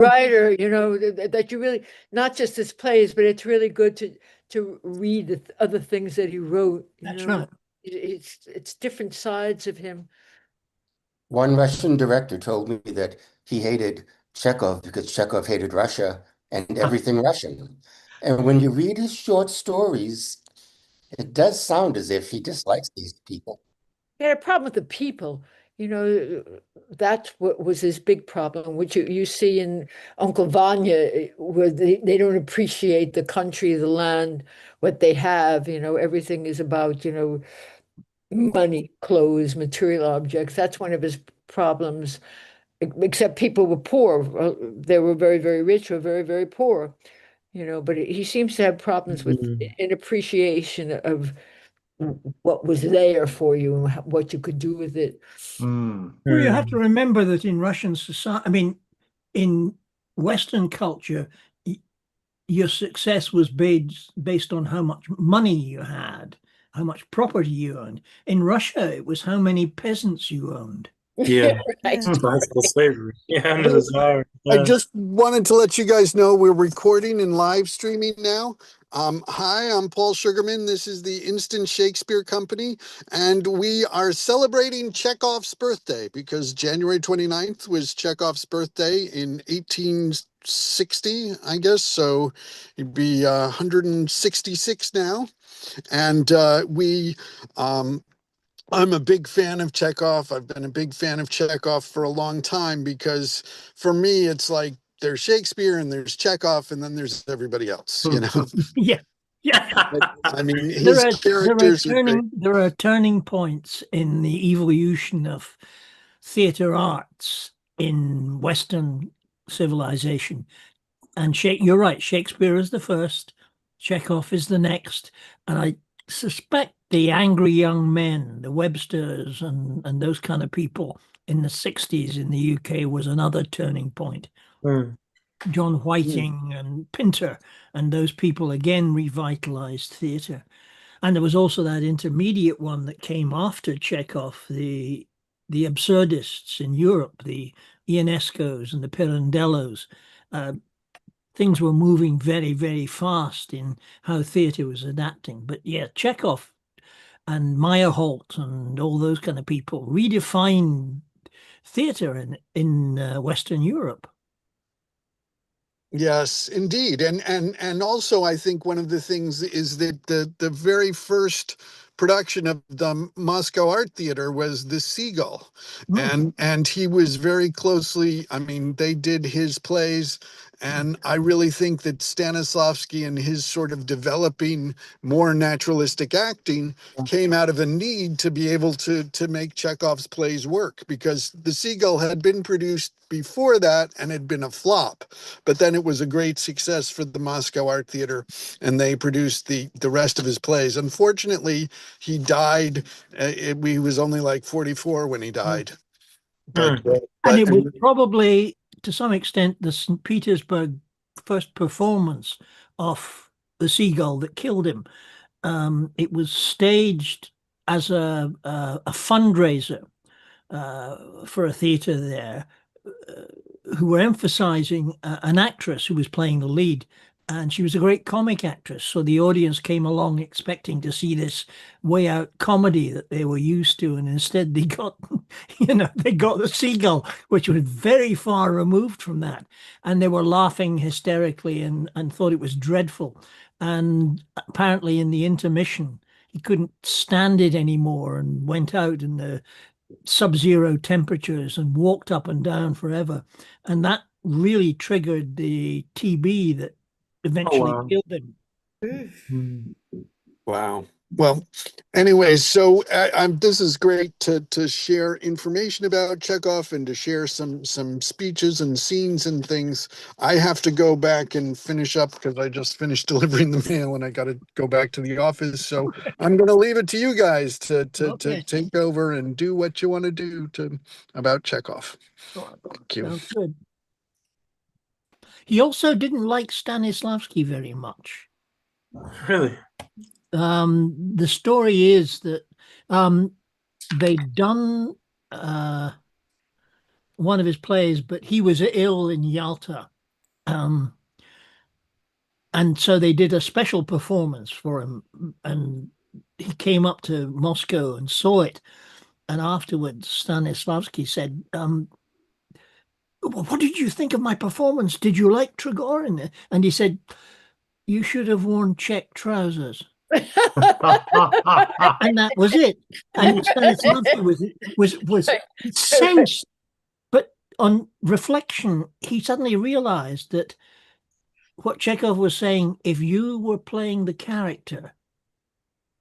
writer, that you really, not just his plays, but it's really good to read the other things that he wrote. That's right. It's different sides of him. One Russian director told me that he hated Chekhov because Chekhov hated Russia and everything Russian. And when you read his short stories, it does sound as if he dislikes these people. He had a problem with the people. You know, that's what was his big problem, which you see in Uncle Vanya, where they don't appreciate the country, the land, what they have. Everything is about, money, clothes, material objects. That's one of his problems. Except people were poor. They were very, very rich or very, very poor. But he seems to have problems with Mm. an appreciation of what was there for you and what you could do with it. Well, you have to Mm. remember that in Russian society, I mean, in Western culture, your success was based on how much money you had, how much property you owned. In Russia, it was how many peasants you owned. Yeah. Right. Classical slavery. Yeah, under the Tsar. I just wanted to let you guys know we're recording and live streaming now. Hi, I'm Paul Sugarman. This is the Instant Shakespeare Company, and we are celebrating Chekhov's birthday because January 29th was Chekhov's birthday in 1860, I guess. So he'd be 166 now. And I'm a big fan of Chekhov. I've been a big fan of Chekhov for a long time because for me, it's like there's Shakespeare and there's Chekhov and then there's everybody else, Yeah. Yeah. I mean, his characters are great. There are turning points in the evolution of theater arts in Western civilization. And you're right, Shakespeare is the first, Chekhov is the next, and I suspect the angry young men, the Websters and those kind of people in the 60s in the UK was another turning point. Mm. John Whiting and Pinter and those people again revitalized theatre. And there was also that intermediate one that came after Chekhov, the absurdists in Europe, the Ionescos and the Pirandellos. Things were moving very, very fast in how theatre was adapting. But yeah, Chekhov and Meyerhold and all those kind of people redefined theatre in Western Europe. Yes, indeed. And also I think one of the things is that the very first production of the Moscow Art Theater was The Seagull. And he was very closely, I mean, they did his plays, and I really think that Stanislavski and his sort of developing more naturalistic acting came out of a need to be able to make Chekhov's plays work, because The Seagull had been produced before that and had been a flop. But then it was a great success for the Moscow Art Theater, and they produced the rest of his plays. Unfortunately, he died. He was only like 44 when he died. But, and it was probably, to some extent, the St. Petersburg first performance of The Seagull that killed him. It was staged as a fundraiser for a theater there, who were emphasizing an actress who was playing the lead, and she was a great comic actress. So the audience came along expecting to see this way out comedy that they were used to, and instead they got, they got The Seagull, which was very far removed from that, and they were laughing hysterically and thought it was dreadful. And apparently in the intermission, he couldn't stand it anymore and went out in the sub-zero temperatures and walked up and down forever. And that really triggered the TB that eventually killed him. Mm. Wow. Well, anyways, so this is great to share information about Chekhov and to share some speeches and scenes and things. I have to go back and finish up because I just finished delivering the mail and I got to go back to the office. So I'm going to leave it to you guys to take over and do what you want to do about Chekhov. Thank you. Sounds good. He also didn't like Stanislavski very much. Really? The story is that they'd done one of his plays, but he was ill in Yalta, Um, and so they did a special performance for him, and he came up to Moscow and saw it. And afterwards, Stanislavski said, "What did you think of my performance? Did you like Trigorin?" And he said, "You should have worn check trousers." And that was it. And Stanislavski was sensed, but on reflection, he suddenly realized that what Chekhov was saying, if you were playing the character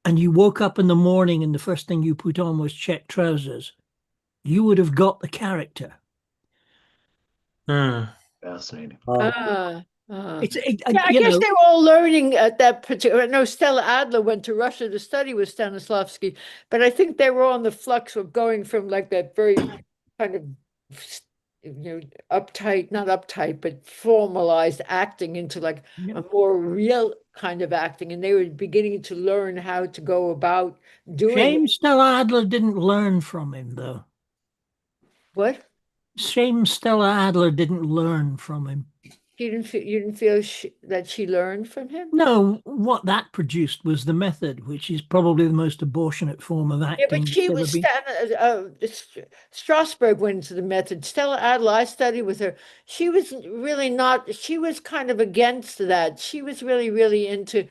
and you woke up in the morning and the first thing you put on was check trousers, you would have got the character. Hmm. Fascinating. Wow. It's Yeah, I you guess know, they were all learning at that particular. No, Stella Adler went to Russia to study with Stanislavski, but I think they were on the flux of going from like that very kind of, uptight, not uptight, but formalized acting into like a more real kind of acting, and they were beginning to learn how to go about doing it. shame Stella Adler didn't learn from him, though. What? Shame Stella Adler didn't learn from him. You didn't feel that she learned from him? No, what that produced was the method, which is probably the most abortionate form of Yeah, acting but she that's ever was been. Strasberg went into the method. Stella Adler, I studied with her. She was really not, she was kind of against that. She was really, really into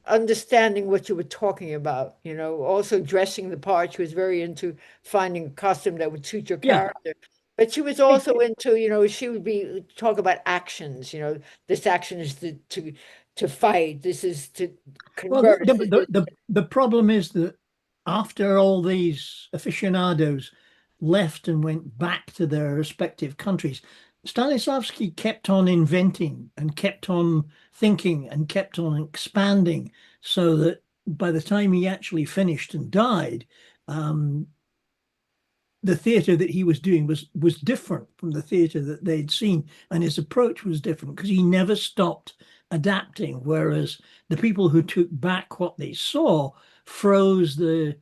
understanding what you were talking about, also dressing the part. She was very into finding a costume that would suit your Yeah. character. But she was also into, she would be talk about actions, this action is to fight, this is to Well, convert. the problem is that after all these aficionados left and went back to their respective countries, Stanislavski kept on inventing and kept on thinking and kept on expanding, so that by the time he actually finished and died, um, the theatre that he was doing was different from the theatre that they'd seen, and his approach was different because he never stopped adapting. Whereas the people who took back what they saw froze the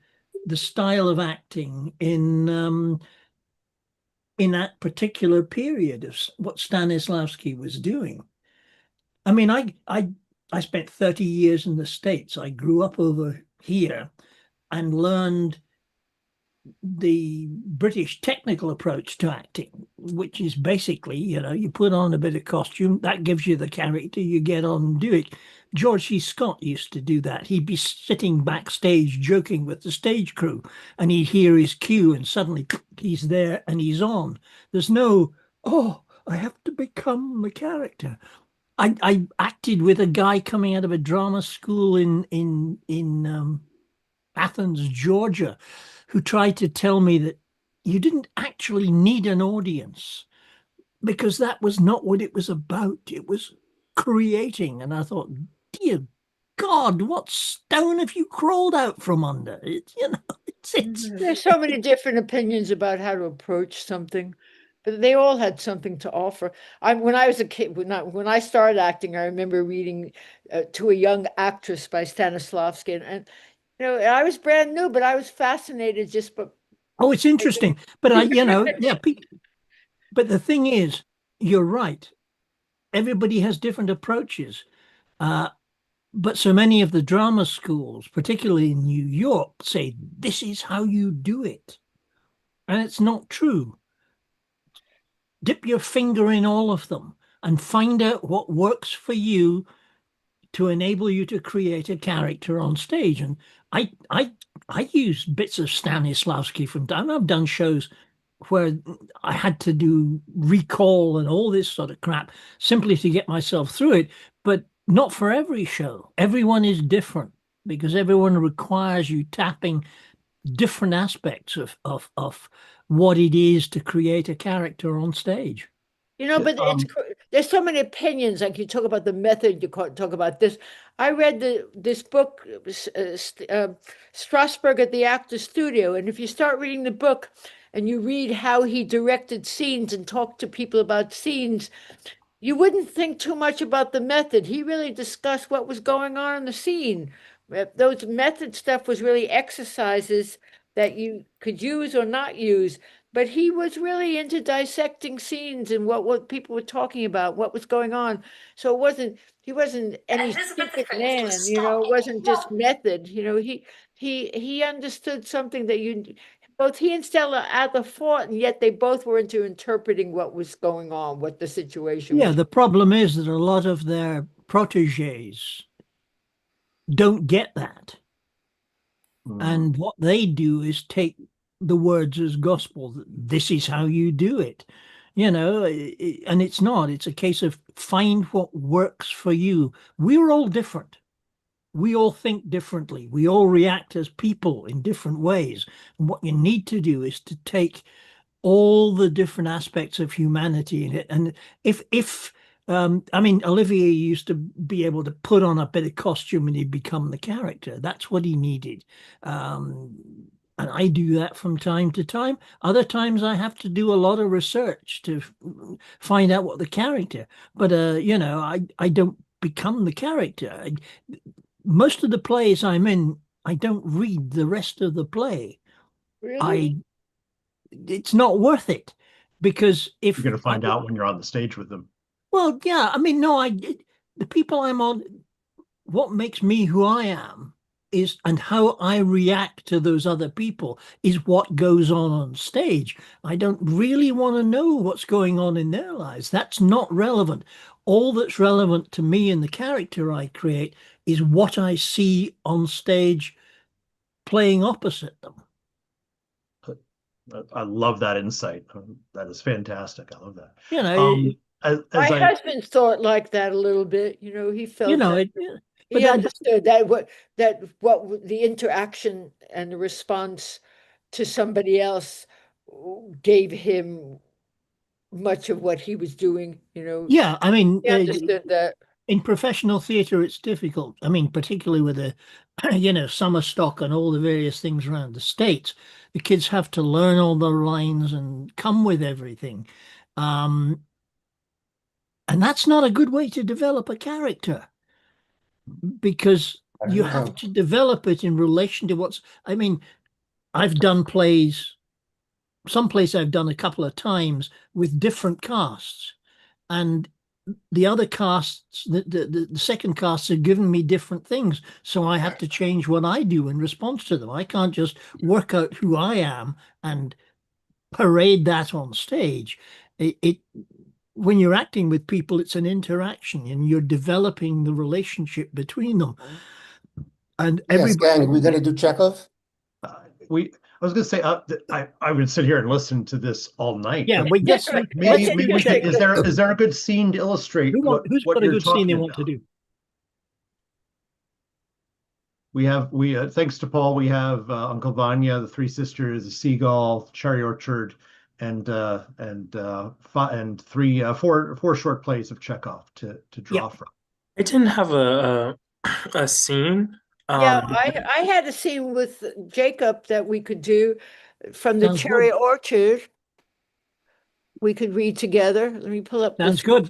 style of acting in that particular period of what Stanislavski was doing. I mean, I spent 30 years in the States. I grew up over here and learned the British technical approach to acting, which is basically, you put on a bit of costume, that gives you the character, you get on and do it. George C. Scott used to do that. He'd be sitting backstage joking with the stage crew, and he'd hear his cue, and suddenly he's there and he's on. There's no, oh, I have to become the character. I acted with a guy coming out of a drama school in Athens, Georgia, who tried to tell me that you didn't actually need an audience because that was not what it was about. It was creating. And I thought, dear God, what stone have you crawled out from under? There's so many different opinions about how to approach something, but they all had something to offer. When I was a kid, when I started acting, I remember reading To a Young Actress by Stanislavski, and I was brand new, but I was fascinated just by. Oh, it's interesting. But yeah. But the thing is, you're right. Everybody has different approaches. But so many of the drama schools, particularly in New York, say this is how you do it. And it's not true. Dip your finger in all of them and find out what works for you to enable you to create a character on stage. And I use bits of Stanislavski from time. I've done shows where I had to do recall and all this sort of crap simply to get myself through it, but not for every show. Everyone is different because everyone requires you tapping different aspects of what it is to create a character on stage. But there's so many opinions. Like you talk about the method, you talk about this. I read this book, Strasberg at the Actors Studio, and if you start reading the book and you read how he directed scenes and talked to people about scenes, you wouldn't think too much about the method. He really discussed what was going on in the scene. Those method stuff was really exercises that you could use or not use. but he was really into dissecting scenes and what people were talking about, what was going on. So he wasn't any stupid man, you know, it wasn't just method, you know, he understood something that both he and Stella had the thought, and yet they both were into interpreting what was going on, what the situation Yeah, was. the problem is that a lot of their proteges don't get that. And what they do is take the words as gospel. This is how you do it, you know, and it's not. It's a case of find what works for you. We're all different. We all think differently. We all react as people in different ways. And what you need to do is to take all the different aspects of humanity in it. And if I mean, Olivier used to be able to put on a bit of costume and he'd become the character. That's what he needed. And I do that from time to time. Other times I have to do a lot of research to find out what the character. But you know, I don't become the character. Most of the plays I'm in, I don't read the rest of the play. Really? It's not worth it, because if You're going to find out when you're on the stage with them. well, yeah, I mean, no, the people I'm on, what makes me who I am is, and how I react to those other people is what goes on stage. I don't really want to know what's going on in their lives. That's not relevant. All that's relevant to me and the character I create is what I see on stage playing opposite them. I love that insight. That is fantastic. I love that. You know, My husband thought like that a little bit, you know, he felt you know, that. but He understood that what the interaction and the response to somebody else gave him much of what he was doing, you know. yeah, I mean, He understood that. in professional theatre, it's difficult. I mean, particularly with the, you know, summer stock and all the various things around the States, the kids have to learn all the lines and come with everything. And that's not a good way to develop a character, because you have to develop it in relation to I mean, I've done plays, some plays I've done a couple of times with different casts, and the other casts, the second casts have given me different things. So I have to change what I do in response to them. I can't just work out who I am and parade that on stage. When you're acting with people, it's an interaction and you're developing the relationship between them. And Yes, gang, we gotta do Chekhov. I was going to say, I would sit here and listen to this all night. yeah, but we guess maybe we can, is there a good scene to illustrate who's what got a you're good scene they talking want to about? do? We have thanks to Paul, we have Uncle Vanya, the Three Sisters, the Seagull, Cherry Orchard, and four short plays of Chekhov to draw from. I didn't have a scene. Yeah, I had a scene with Jacob that we could do from the Sounds Cherry good. Orchard. We could read together. Let me pull up Sounds good.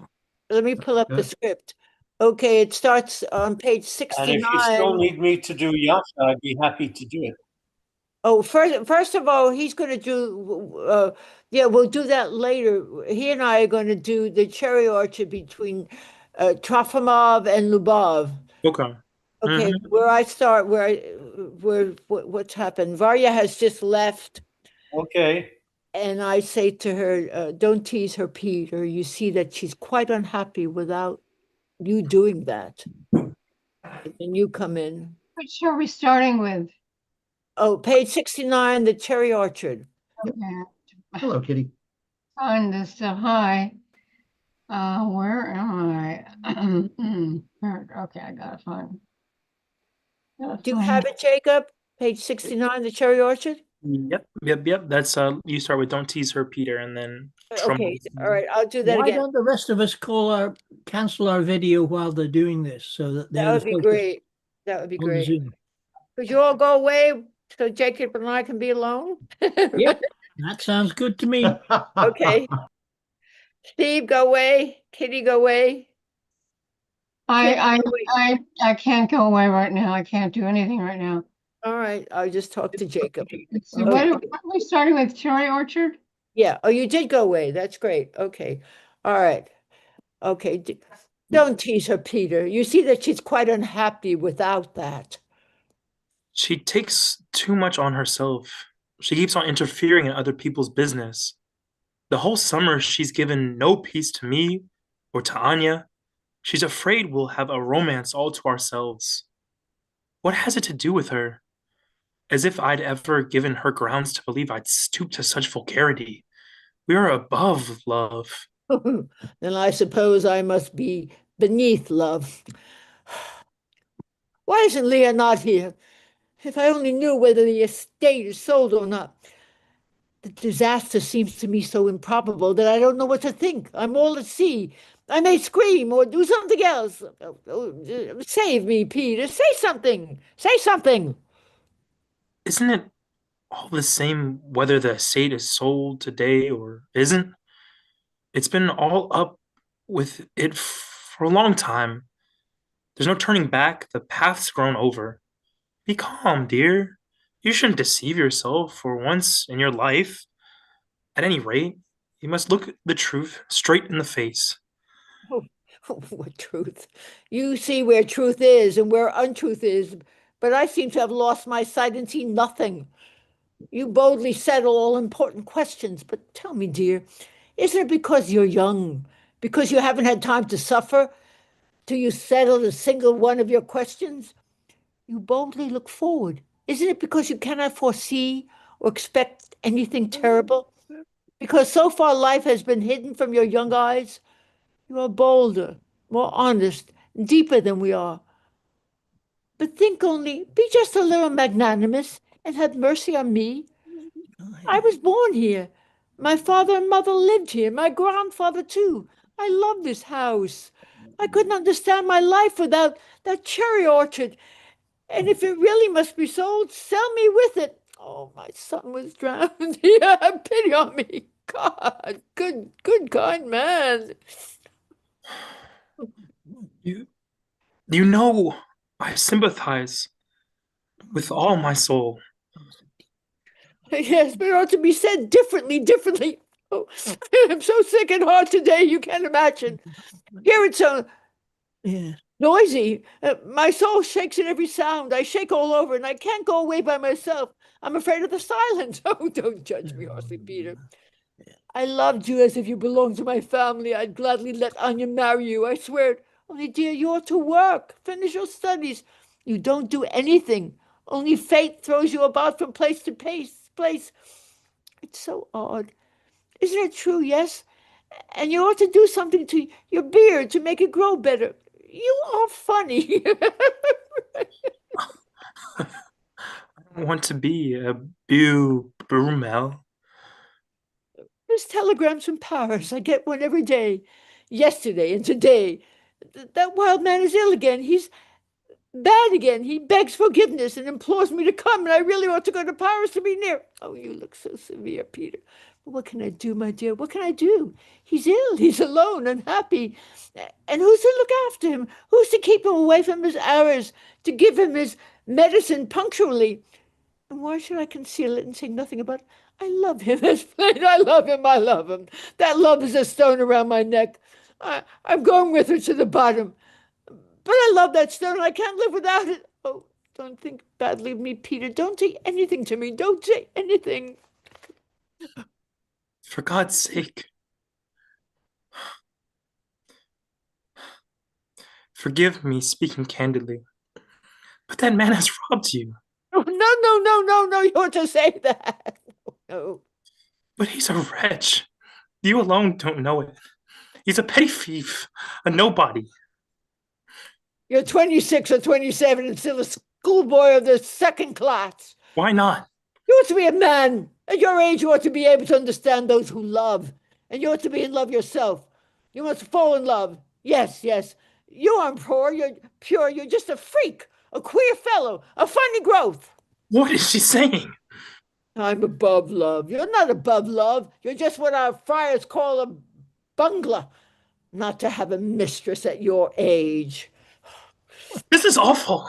Let me pull up the Good. script. Okay, it starts on page And if you still 69. need me to do Yasha, I'd be happy to do it. Oh, first of all, he's going to do, yeah, we'll do that later. He and I are going to do the Cherry Orchard between Trofimov and Lubov. Okay. Okay, where I start, what's happened? Varya has just left, Okay. and I say to her, don't tease her, Peter. You see that she's quite unhappy without you doing that. And you come in. Which are we starting with? Oh, page 69, the Cherry Orchard. Okay, Hello, Kitty. find this stuff. Hi. Where am I? Okay, I gotta find. Do you have it, Jacob? Page 69, the Cherry Orchard? Yep. That's you start with "Don't tease her, Peter," and then Okay, all right, I'll do that Why again. don't the rest of us cancel our video while they're doing this, so that That would be great. That would be on the great. Zoom? Could you all go away so Jacob and I can be alone? Yep, that sounds good to me. Okay. Steve, go away. Kitty, go away. I can't go away right now. I can't do anything right now. All right, I'll just talk to Jacob. So what are we starting with? Cherry Orchard? Yeah. Oh, you did go away. That's great. Okay. All right. Okay. Don't tease her, Peter. You see that she's quite unhappy without that. She takes too much on herself. She keeps on interfering in other people's business. The whole summer, she's given no peace to me or to Anya. She's afraid we'll have a romance all to ourselves. What has it to do with her? As if I'd ever given her grounds to believe I'd stoop to such vulgarity. We are above love. Then I suppose I must be beneath love. Why isn't Leah not here? If I only knew whether the estate is sold or not. The disaster seems to me so improbable that I don't know what to think. I'm all at sea. I may scream or do something else. Save me, Peter. Say something. Say something. Isn't it all the same whether the estate is sold today or isn't? It's been all up with it for a long time. There's no turning back. The path's grown over. Be calm, dear. You shouldn't deceive yourself for once in your life. At any rate, you must look the truth straight in the face. Oh, what truth? You see where truth is and where untruth is, but I seem to have lost my sight and see nothing. You boldly settle all important questions, but tell me, dear, isn't it because you're young, because you haven't had time to suffer, till you settled a single one of your questions? You boldly look forward. Isn't it because you cannot foresee or expect anything terrible? Because so far life has been hidden from your young eyes? You are bolder, more honest, deeper than we are. But think only, be just a little magnanimous and have mercy on me. I was born here. My father and mother lived here, my grandfather too. I love this house. I couldn't understand my life without that cherry orchard. And if it really must be sold, sell me with it. Oh, my son was drowned. Yeah, have pity on me. God, good, kind man. You, you know, I sympathize with all my soul. Yes, but it ought to be said differently. Oh, I'm so sick and hard today, you can't imagine. Here it's so noisy. My soul shakes at every sound. I shake all over, and I can't go away by myself. I'm afraid of the silence. Oh, don't judge me harshly, Peter. I loved you as if you belonged to my family. I'd gladly let Anya marry you, I swear it. Only, dear, you ought to work, finish your studies. You don't do anything. Only fate throws you about from place to place. It's so odd. Isn't it true? Yes. And you ought to do something to your beard to make it grow better. You are funny. I don't want to be a Brumel. There's telegrams from Paris. I get one every day. Yesterday and today. That wild man is ill again. He's bad again. He begs forgiveness and implores me to come, and I really ought to go to Paris to be near. Oh, you look so severe, Peter. What can I do, my dear? What can I do? He's ill. He's alone, unhappy. And who's to look after him? Who's to keep him away from his errors, to give him his medicine punctually? And why should I conceal it and say nothing about it? I love him, as plain. I love him. I love him. That love is a stone around my neck. I'm going with her to the bottom. But I love that stone and I can't live without it. Oh, don't think badly of me, Peter. Don't say anything to me. Don't say anything. For God's sake. Forgive me speaking candidly, but that man has robbed you. Oh, no. You ought to say that. No. But he's a wretch. You alone don't know it. He's a petty thief, a nobody. You're 26 or 27 and still a schoolboy of the second class. Why not? You ought to be a man. At your age, you ought to be able to understand those who love. And you ought to be in love yourself. You must fall in love. Yes. You aren't poor. You're pure. You're just a freak, a queer fellow, a funny growth. What is she saying? I'm above love. You're not above love. You're just what our friars call a bungler. Not to have a mistress at your age. This is awful.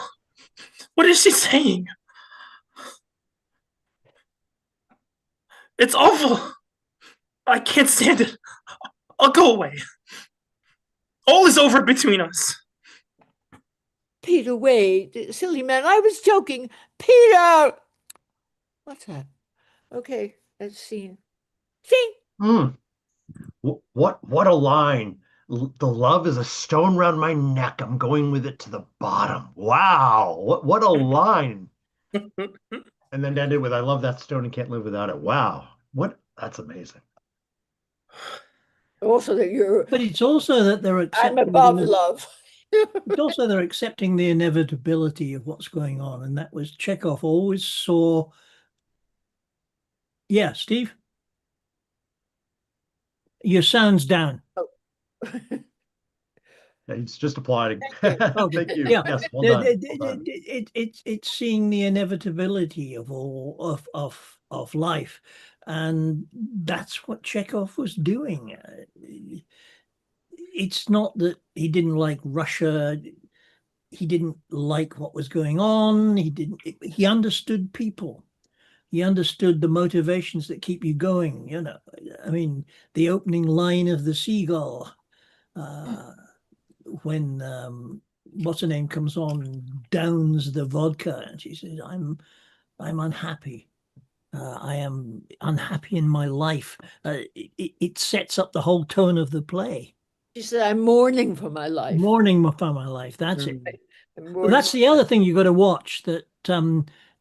What is she saying? It's awful. I can't stand it. I'll go away. All is over between us. Peter, wait. Silly man, I was joking. Peter! What's that? Okay, that's scene. See? Mm. What a line. The love is a stone round my neck. I'm going with it to the bottom. Wow. What a line. And then ended with I love that stone and can't live without it. Wow. That's amazing. Also that you're But it's also that they're I'm accepting above love. it's also they're accepting the inevitability of what's going on, and that was Chekhov always saw. Yeah, Steve, your sound's down. Yeah, he's just applauding. Thank you. Okay. Thank you. Yeah. Yes, well done. Well done. It's seeing the inevitability of all of life, and that's what Chekhov was doing. It's not that he didn't like Russia. He didn't like what was going on. He understood people. He understood the motivations that keep you going. I mean, the opening line of The Seagull, when what's her name comes on, downs the vodka, and she says, I'm unhappy. I am unhappy in my life. It sets up the whole tone of the play. She said, I'm mourning for my life. Mourning for my life. That's it. Well, that's the other thing you got to watch. That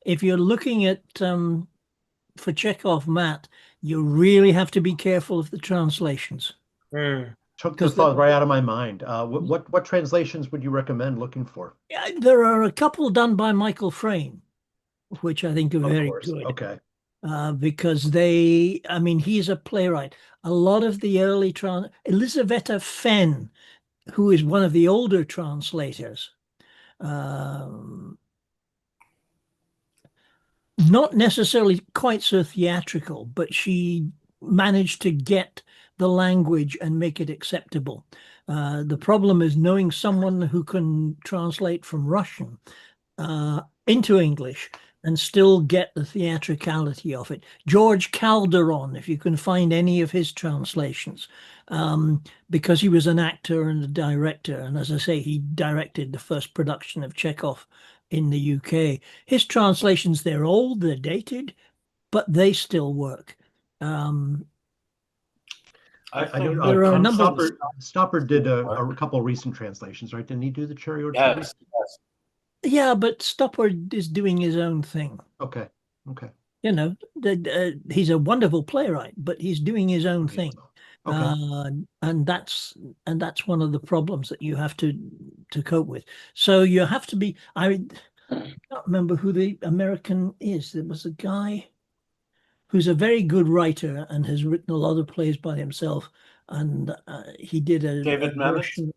if you're looking at for Chekhov, Matt, you really have to be careful of the translations. Took the thought right out of my mind. What translations would you recommend looking for? There are a couple done by Michael Frayn, which I think are very good. Okay. Because he's a playwright. A lot of the early Elisabetta Fenn, who is one of the older translators, not necessarily quite so theatrical, but she managed to get the language and make it acceptable. The problem is knowing someone who can translate from Russian into English and still get the theatricality of it. George Calderon, if you can find any of his translations, because he was an actor and a director, and as I say, he directed the first production of Chekhov in the UK. His translations, they're old, they're dated, but they still work. I know there are a number Stopper did a couple of recent translations, right? Didn't he do the Cherry Orchard? Yes. Yeah, but Stopper is doing his own thing. Okay. He's a wonderful playwright, but he's doing his own thing. Okay. And that's one of the problems that you have to cope with. So you have to be. I can't remember who the American is. There was a guy who's a very good writer and has written a lot of plays by himself, and he did David Mamet.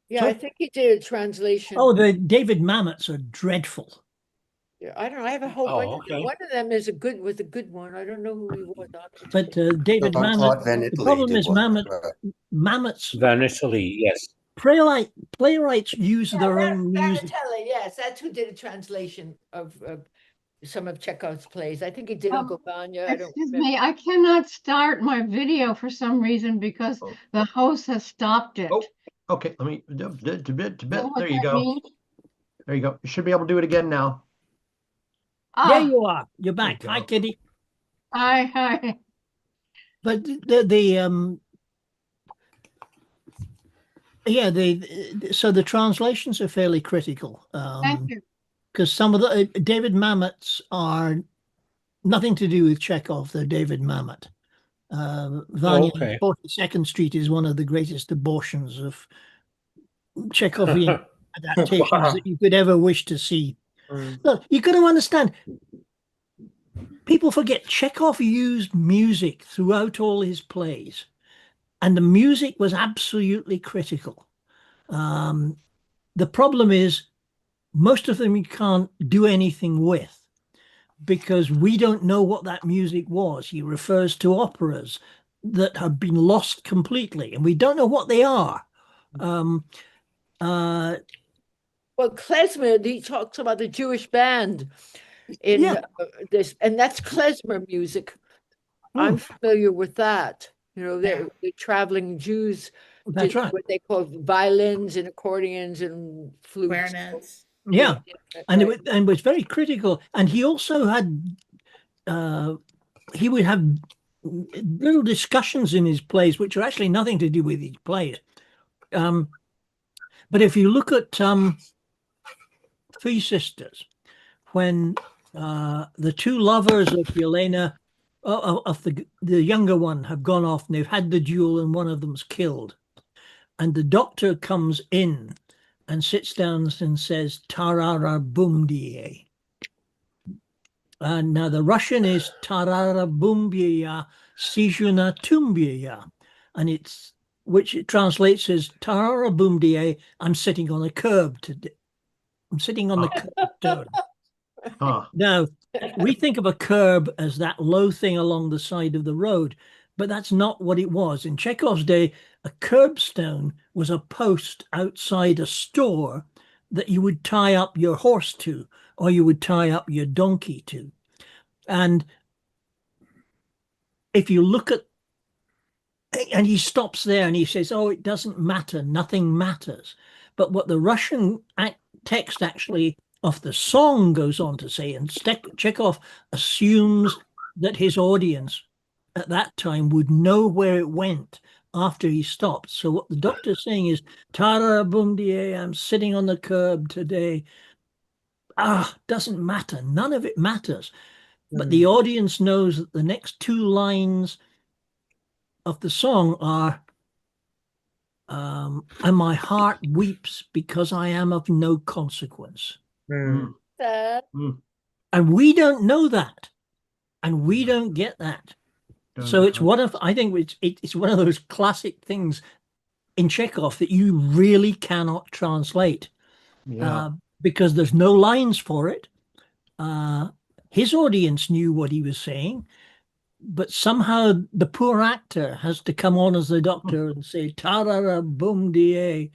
Yeah, I think he did a translation. Oh, the David Mamets are dreadful. Yeah, I don't know. I have a whole bunch. Okay. One of them was a good one. I don't know who he was. But David Mamet. The problem is Mamet's. Van Italy, yes. Playwrights use their own music. Yes, that's who did a translation of some of Chekhov's plays. I think he did Uncle Vanya. Excuse me, I cannot start my video for some reason because the host has stopped it. Oh, okay. Let me. There you go. Mean? There you go. You should be able to do it again now. There you are. You're back. Hi, Kitty. Hi. But so the translations are fairly critical. Thank you. Because some of the David Mamets are nothing to do with Chekhov. They're David Mamet. Vanya 42nd Street is one of the greatest abortions of Chekhovian adaptations that you could ever wish to see. Look, you got to understand. People forget Chekhov used music throughout all his plays, and the music was absolutely critical. The problem is most of them you can't do anything with because we don't know what that music was. He refers to operas that have been lost completely, and we don't know what they are. Well, klezmer, he talks about the Jewish band in this, and that's klezmer music. I'm familiar with that. You know, the traveling Jews That's did right. what they called violins and accordions and flutes. Clarinets. Yeah. And Right. it was very critical. And he also had he would have little discussions in his plays, which are actually nothing to do with his plays. But if you look at Three Sisters, when the two lovers of Yelena, of the younger one, have gone off and they've had the duel and one of them's killed, and the doctor comes in and sits down and says "Tarara bumdie." And now the Russian is "Tarara bumbiya sijuna tumbiya," and which it translates as "Tarara bumdie." I'm sitting on a curb today. I'm sitting on the curb. Huh. Now, we think of a curb as that low thing along the side of the road, but that's not what it was. In Chekhov's day, a curbstone was a post outside a store that you would tie up your horse to, or you would tie up your donkey to. And if you look at, and he stops there and he says, "Oh, it doesn't matter, nothing matters." But what the Russian text actually of the song goes on to say, and Chekhov assumes that his audience at that time would know where it went after he stopped. So what the doctor's saying is, "Tara bumdie, I'm sitting on the curb today." Doesn't matter. None of it matters. But the audience knows that the next two lines of the song are, and my heart weeps because I am of no consequence. Mm. Mm. And we don't know that. And we don't get that. So it's I think it's one of those classic things in Chekhov that you really cannot translate. Yeah. Because there's no lines for it. His audience knew what he was saying, but somehow the poor actor has to come on as the doctor and say "Tarara boom da."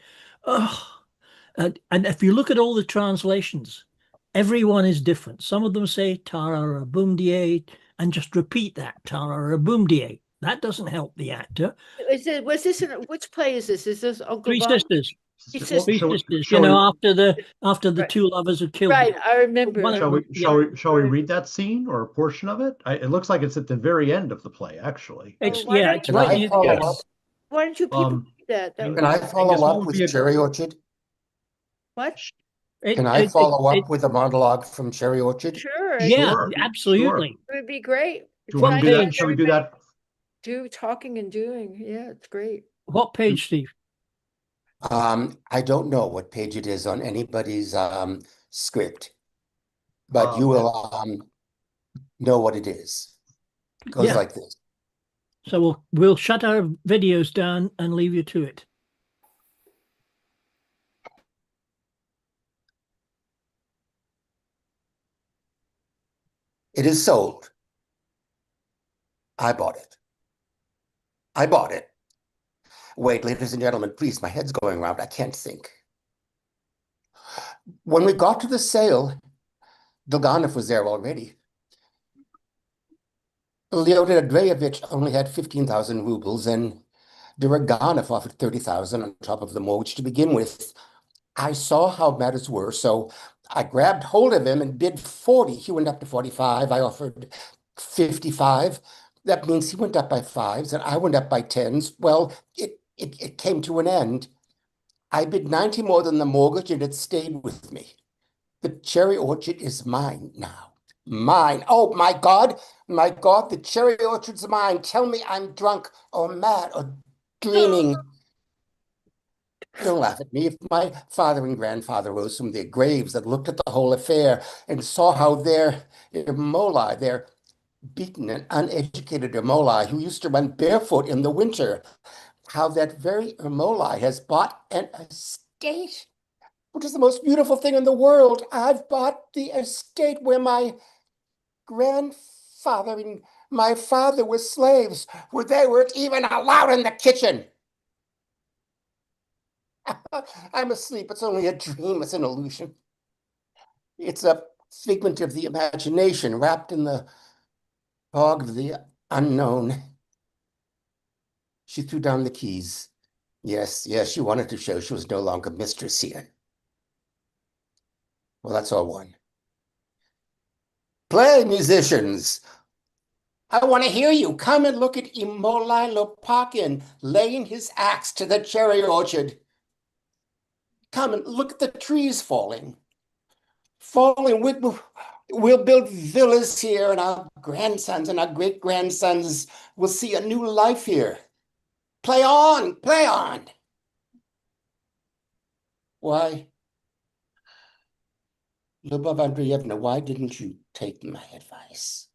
Oh, and if you look at all the translations, everyone is different. Some of them say "Tarara boom da" and just repeat that "Tarara boom da." That doesn't help the actor. Which play is this? Is this Uncle Three Vanya? Sisters. Three Well, Sisters. Three Sisters. shall we, After the Right. two lovers are killed. Right, I remember. One of shall them, we shall we read that scene or a portion of it? It looks like it's at the very end of the play, actually. It's why don't it's you- right Can I near the follow end. up? Why don't you people do that? Can I follow Angus, what up would with be a- Cherry Orchard? What? Can I follow up with a monologue from Cherry Orchard? Sure. Yeah, Sure, absolutely. It would be great. Do you want to do that? Shall we do that? Do talking and doing. Yeah, it's great. What page, Steve? I don't know what page it is on anybody's script, but you will know what it is. It goes like this. So we'll shut our videos down and leave you to it. It is sold. I bought it. I bought it. Wait, ladies and gentlemen, please, my head's going around. I can't think. When we got to the sale, Dolganov was there already. Leonid Andreevich only had 15,000 rubles, and Duraganov offered 30,000 on top of the mortgage to begin with. I saw how matters were, so I grabbed hold of him and bid 40. He went up to 45. I offered 55. That means he went up by fives, and I went up by tens. Well, it came to an end. I bid 90 more than the mortgage, and it stayed with me. The cherry orchard is mine now. Mine. Oh, my God, the cherry orchard's mine. Tell me I'm drunk or mad or dreaming. Don't laugh at me. If my father and grandfather rose from their graves and looked at the whole affair and saw how their Ermolai, their beaten and uneducated Ermolai, who used to run barefoot in the winter, how that very Ermolai has bought an estate, which is the most beautiful thing in the world. I've bought the estate where my grandfather and my father were slaves, where they weren't even allowed in the kitchen. I'm asleep. It's only a dream. It's an illusion. It's a figment of the imagination wrapped in the fog of the unknown. She threw down the keys. Yes, yes, she wanted to show she was no longer mistress here. Well, that's all one. Play, musicians! I want to hear you. Come and look at Imolai Lopakin laying his axe to the cherry orchard. Come and look at the trees falling. Falling. We'll build villas here, and our grandsons and our great-grandsons will see a new life here. Play on, play on. Why, Lyubov Andreevna, why didn't you take my advice?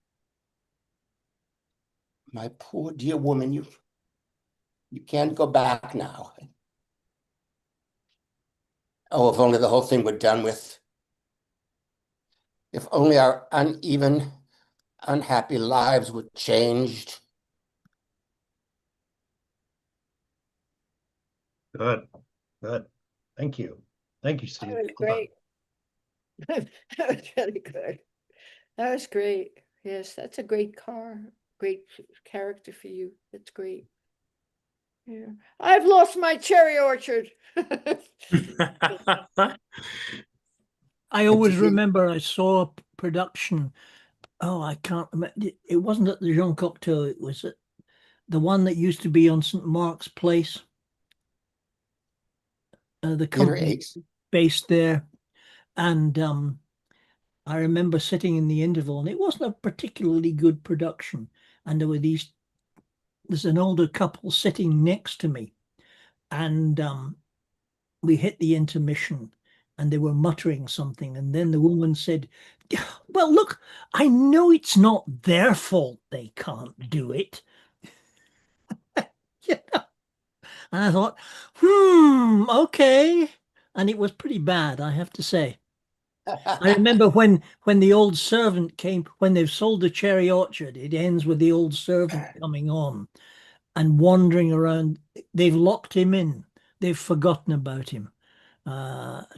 My poor dear woman, you can't go back now. Oh, if only the whole thing were done with. If only our uneven, unhappy lives were changed. Good, good. Thank you. Thank you, Steve. That was great. That was really good. That was great. Yes, that's a great great character for you. That's great. Yeah. I've lost my cherry orchard. I always remember I saw a production. Oh, I can't remember. It wasn't at the Jean Cocteau. It was at the one that used to be on St. Mark's Place. The Theater company 8. based there. And I remember sitting in the interval, and it wasn't a particularly good production. And there's an older couple sitting next to me. And we hit the intermission, and they were muttering something. And then the woman said, well, look, I know it's not their fault they can't do it. You know? And I thought, okay. And it was pretty bad, I have to say. I remember when the old servant came, when they've sold the cherry orchard, it ends with the old servant coming on and wandering around. They've locked him in. They've forgotten about him.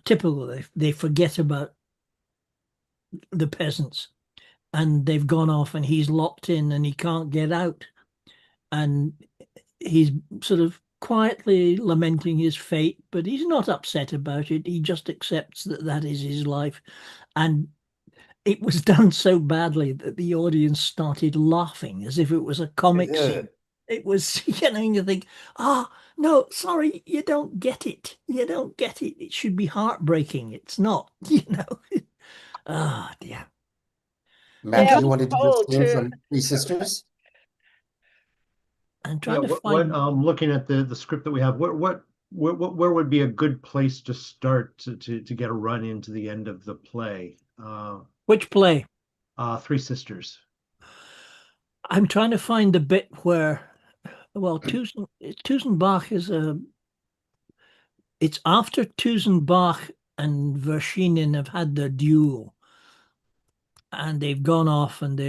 Typical, they forget about the peasants, and they've gone off, and he's locked in and he can't get out. And he's sort of quietly lamenting his fate, but he's not upset about it. He just accepts that that is his life. And it was done so badly that the audience started laughing as if it was a comic scene. It was, you think, no, sorry, you don't get it. You don't get it. It should be heartbreaking. It's not, dear. Matt, Yeah, do you want to do the scene too. from Three Sisters? I'm trying to what find. looking at the script that we have, where would be a good place to start to get a run into the end of the play? Which play? Three Sisters. I'm trying to find the bit where, well, Tusenbach it's after Tusenbach and Vershinin have had their duel, and they've gone off, and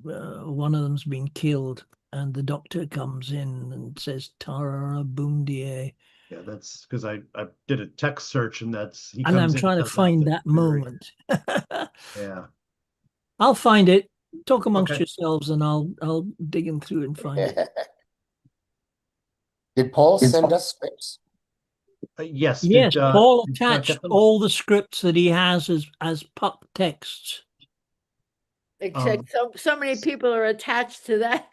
one of them's been killed, and the doctor comes in and says Tarara Boomdier. Yeah, that's because I did a text search, and and I'm trying to find that moment. Yeah, I'll find it. Talk amongst Okay. yourselves, and I'll dig in through and find it. Did Paul send us scripts? Yes. Yes, did, Paul did you not get attached them? all the scripts that he has as pup texts. Except so many people are attached to that.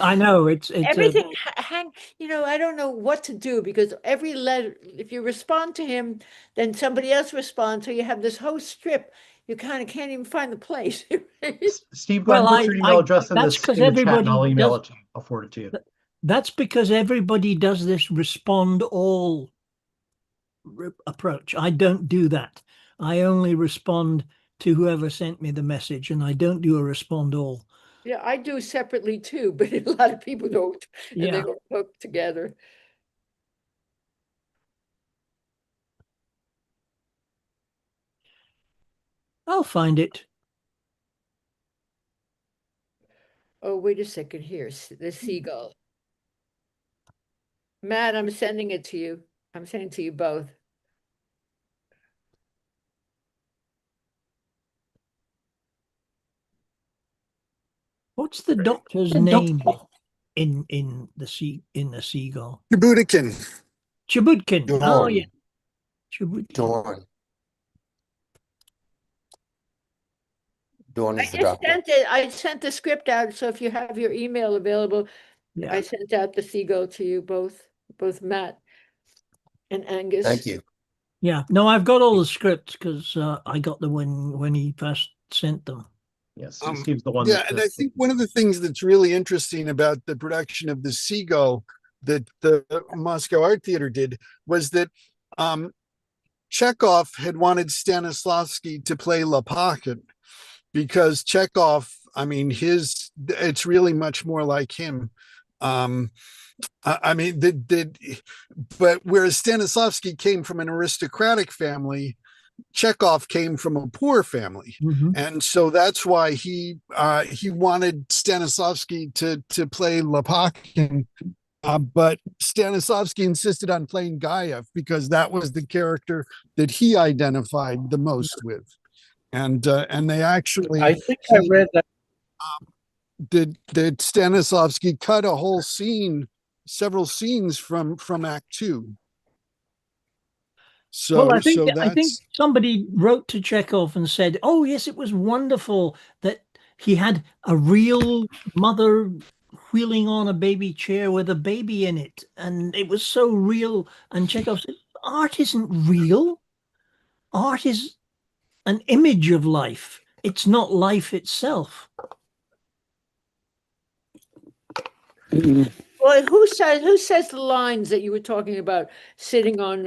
I know it's Everything hang, I don't know what to do, because every letter, if you respond to him, then somebody else responds, so you have this whole strip. You kind of can't even find the place. Steve, go ahead and put your email address in that's this because in the chat, and everybody I'll email does. it to you. I'll forward it to you. That's because everybody does this respond all approach. I don't do that. I only respond to whoever sent me the message, and I don't do a respond all. Yeah, I do separately too, but a lot of people don't, and they Yeah. don't hook together. I'll find it. Oh, wait a second here. The seagull. Matt, I'm sending it to you. I'm sending it to you both. What's the doctor's name in the seagull? Chibutikin. Chibutkin. Oh Dawn. yeah, Chibutkin. Dawn. Dawn I is the just doctor. sent it. I sent the script out, so if you have your email available, Yeah. I sent out the seagull to you both Matt and Angus. Thank you. Yeah. No, I've got all the scripts because I got them when he first sent them. Yes, Steve's the one. Yeah, and I think one of the things that's really interesting about the production of the Seagull that the Moscow Art Theater did was that Chekhov had wanted Stanislavski to play Lopakhin because Chekhov, I mean, it's really much more like him. I mean, but whereas Stanislavski came from an aristocratic family, Chekhov came from a poor family, and so that's why he wanted Stanislavski to play Lopakhin, but Stanislavski insisted on playing Gaiev because that was the character that he identified the most with, and they actually I think I read that. Did Stanislavski cut a whole scene, several scenes from Act Two. So, Well, I think that's somebody wrote to Chekhov and said, "Oh yes, it was wonderful that he had a real mother wheeling on a baby chair with a baby in it, and it was so real." And Chekhov said, "Art isn't real. Art is an image of life. It's not life itself." Well, who says the lines that you were talking about sitting on?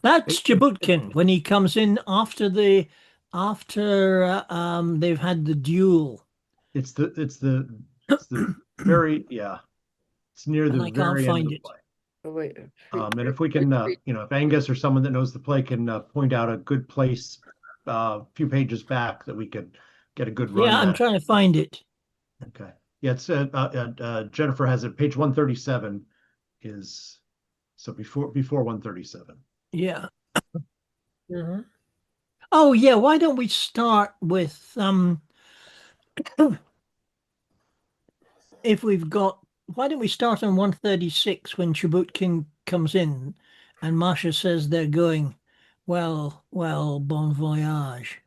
That's Chibutkin when he comes in after they've had the duel. It's the very, yeah. It's near And the I can't very end of find the it. play. Oh, wait, And if we can, if Angus or someone that knows the play can point out a good place, a few pages back that we could get a good run Yeah, I'm at. trying to find it. Okay. Yeah, it's Jennifer has it. Page 137 is so before 137. Yeah. Mhm. Oh yeah, why don't we start with if we've got why don't we start on 136 when Chibutkin comes in and Masha says they're going, well, bon voyage.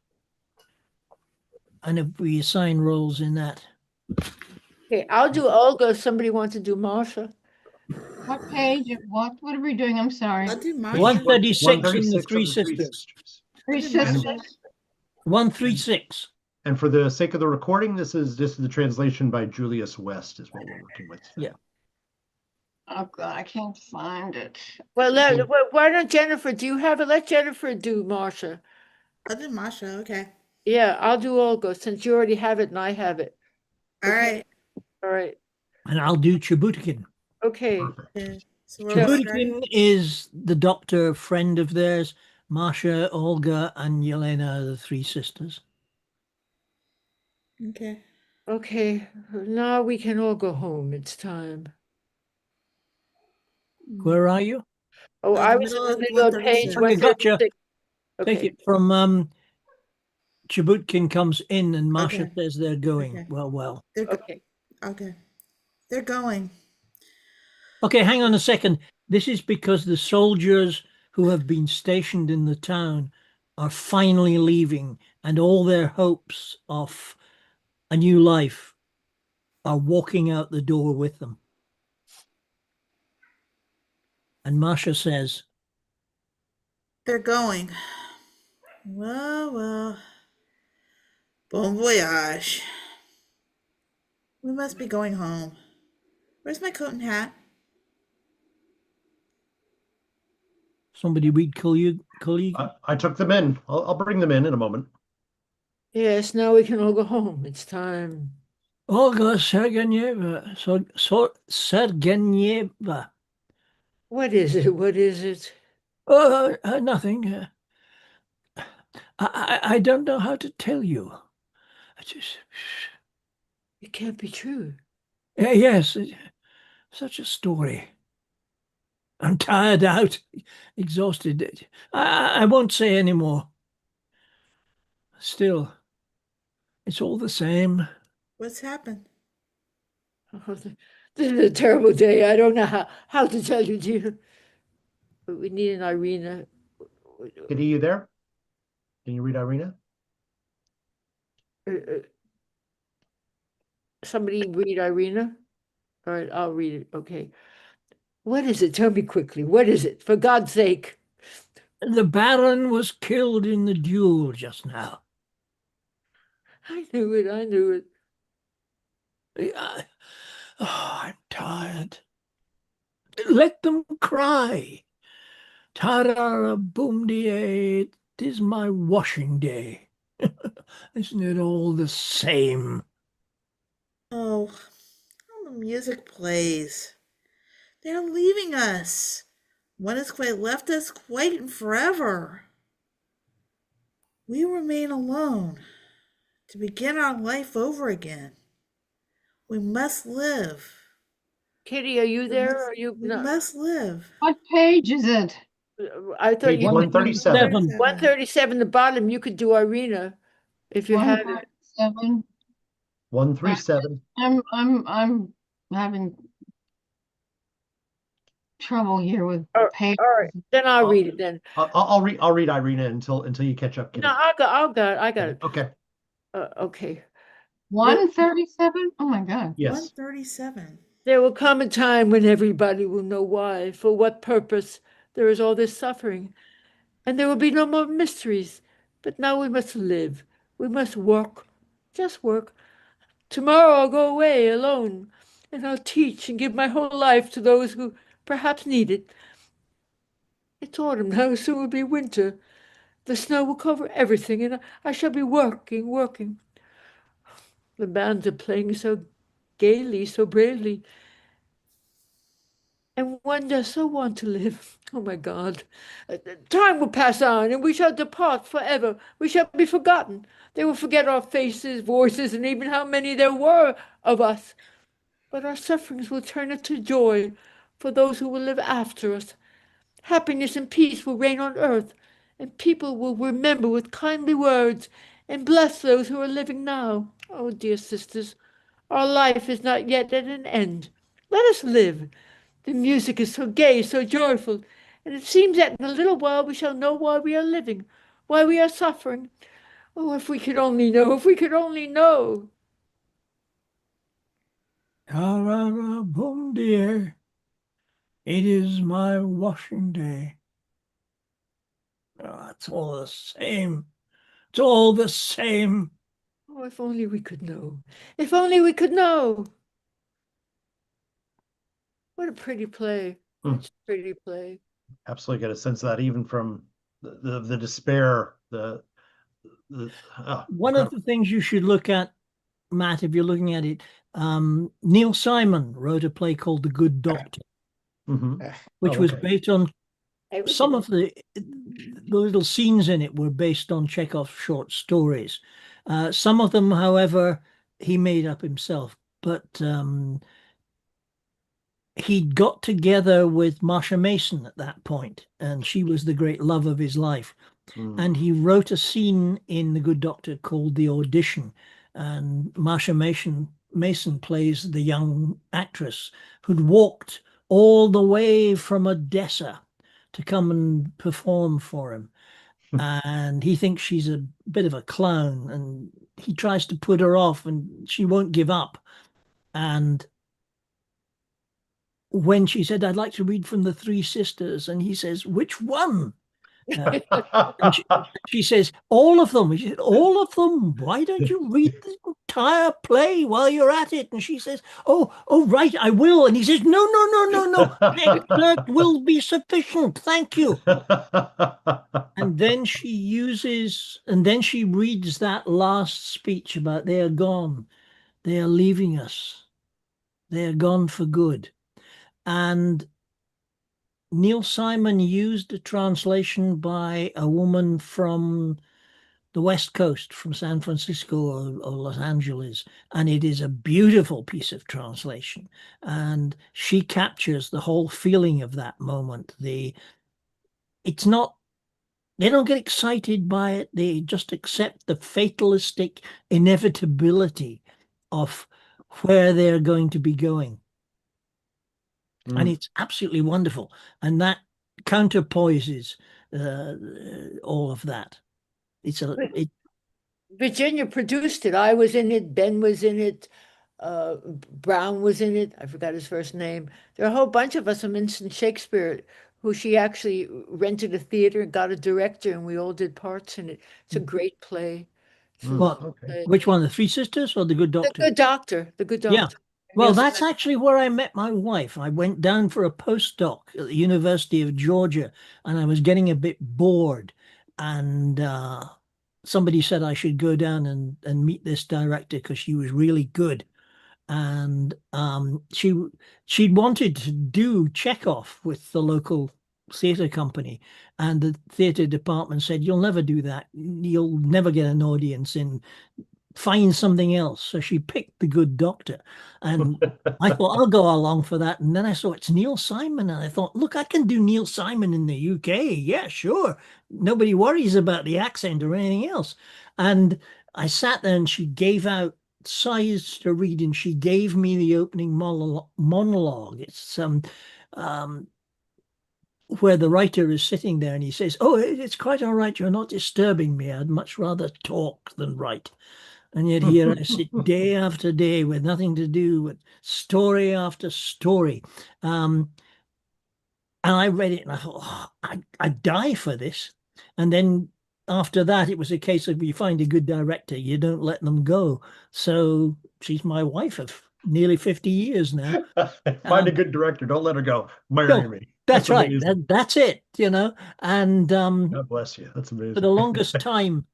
And if we assign roles in that. Okay, I'll do Olga if somebody wants to do Marsha. What page? What are we doing? I'm sorry. I'll do Marsha. 136 in the 136 Three of the Three Sisters. Sisters. Three I'll do Marsha. sisters. 136. And for the sake of the recording, this is the translation by Julius West is what we're working with. Yeah. Oh God, I can't find it. Well, why don't Jennifer? Do you have it? Let Jennifer do Marsha. I'll do Marsha. Okay. Yeah, I'll do Olga since you already have it and I have it. All right. All right. And I'll do Chibutkin. Okay. Okay. So we're all starting? Chibutkin is the doctor friend of theirs. Masha, Olga, and Yelena are the Three Sisters. Okay. Okay. Now we can all go home. It's time. Where are you? Oh, I was in middle the of middle of page 136. Okay, gotcha. 136. Take Okay. it from Chibutkin comes in and Masha Okay. says they're going. Okay. Well. They're go- Okay. okay. They're going. Okay, hang on a second. This is because the soldiers who have been stationed in the town are finally leaving, and all their hopes of a new life are walking out the door with them. And Masha says, They're going. Well. Bon voyage. We must be going home. Where's my coat and hat? somebody read Kali. I took them in. I'll bring them in a moment. Yes, now we can all go home. It's time. Olga Sergeyeva. Sergeyeva. What is it? What is it? Nothing. I don't know how to tell you. It can't be true. Yes, such a story. I'm tired out, exhausted. I won't say any more. Still, it's all the same. What's happened? Oh, this is a terrible day. I don't know how to tell you, dear. But we need an Irina. Kitty, you there? Can you read Irina? Uh, somebody read Irina? All right, I'll read it. Okay. What is it? Tell me quickly. What is it? For God's sake. The Baron was killed in the duel just now. I knew it. I knew it. I'm tired. Let them cry. Tarara boom die, 'tis my washing day. Isn't it all the same? Oh, how the music plays. They're leaving us. One has quite left us quite and forever. We remain alone to begin our life over again. We must live. Kitty, are you there? Are you We not? must live. What page is it? I thought Page you could 137. 137, the bottom, you could do Irina if you had it. 137. 137. I'm having trouble here with All pages. right, then I'll Oh. read it then. I'll read Irina until you catch up, Kitty. No, I got it. Okay. Okay. 137? Oh my God. Yes. 137. There will come a time when everybody will know why, for what purpose there is all this suffering, and there will be no more mysteries. But now we must live. We must work, just work. Tomorrow I'll go away alone, and I'll teach and give my whole life to those who perhaps need it. It's autumn now, soon will be winter. The snow will cover everything, and I shall be working, working. The bands are playing so gaily, so bravely, and one does so want to live. Oh my God. Time will pass on, and we shall depart forever. We shall be forgotten. They will forget our faces, voices, and even how many there were of us. But our sufferings will turn into joy for those who will live after us. Happiness and peace will reign on earth, and people will remember with kindly words and bless those who are living now. Oh, dear sisters, our life is not yet at an end. Let us live. The music is so gay, so joyful, and it seems that in a little while we shall know why we are living, why we are suffering. Oh, if we could only know, if we could only know. Tarara boom die, it is my washing day. Oh, it's all the same. It's all the same. Oh, if only we could know. If only we could know. What a pretty play. Such a pretty play. Absolutely get a sense of that even from the despair, One of the things you should look at, Matt, if you're looking at it, Neil Simon wrote a play called The Good Doctor, which was based on some of the little scenes in it were based on Chekhov's short stories. Some of them, however, he made up himself, but he'd got together with Marsha Mason at that point, and she was the great love of his life. And he wrote a scene in The Good Doctor called The Audition, and Marsha Mason plays the young actress who'd walked all the way from Odessa to come and perform for him. And he thinks she's a bit of a clown, and he tries to put her off, and she won't give up. And when she said, "I'd like to read from the Three Sisters," and he says, "Which one?" And she says, "All of them." He said, "All of them? Why don't you read the entire play while you're at it?" And she says, "Oh, right, I will." And he says, "No, no, no, no, no. An excerpt will be sufficient. Thank you." And then she reads that last speech about they are gone. They are leaving us. They are gone for good. And Neil Simon used a translation by a woman from the West Coast, from San Francisco or Los Angeles, and it is a beautiful piece of translation. And she captures the whole feeling of that moment. It's not, they don't get excited by it. They just accept the fatalistic inevitability of where they're going to be going. And Mm. it's absolutely wonderful. And that counterpoises all of that. Virginia produced it. I was in it. Ben was in it. Brown was in it. I forgot his first name. There are a whole bunch of us from Instant Shakespeare who she actually rented a theater and got a director, and we all did parts in it. It's a great play. It's a Well, lovely play. which one, the Three Sisters or the Good The Doctor? Good Doctor. The Good Yeah. Doctor. Well, Neil that's Simon. actually where I met my wife. I went down for a postdoc at the University of Georgia, and I was getting a bit bored. And somebody said I should go down and meet this director because she was really good. And she'd wanted to do Chekhov with the local theatre company, and the theatre department said, "You'll never do that. You'll never get an audience in. Find something else." So she picked The Good Doctor, and I thought I'll go along for that. And then I saw it's Neil Simon, and I thought, look, I can do Neil Simon in the UK. Yeah, sure. Nobody worries about the accent or anything else. And I sat there, and she gave out sides to read, and she gave me the opening monologue. It's where the writer is sitting there, and he says, "Oh, it's quite all right. You're not disturbing me. I'd much rather talk than write." And yet here I sit day after day with nothing to do, with story after story. And I read it and I thought, oh, I'd die for this. And then after that, it was a case of you find a good director, you don't let them go. So she's my wife of nearly 50 years now. Find a good director. Don't let her go. Marry No, me. that's right. amazing. That's it, you know. And God bless you. That's amazing. for the longest time,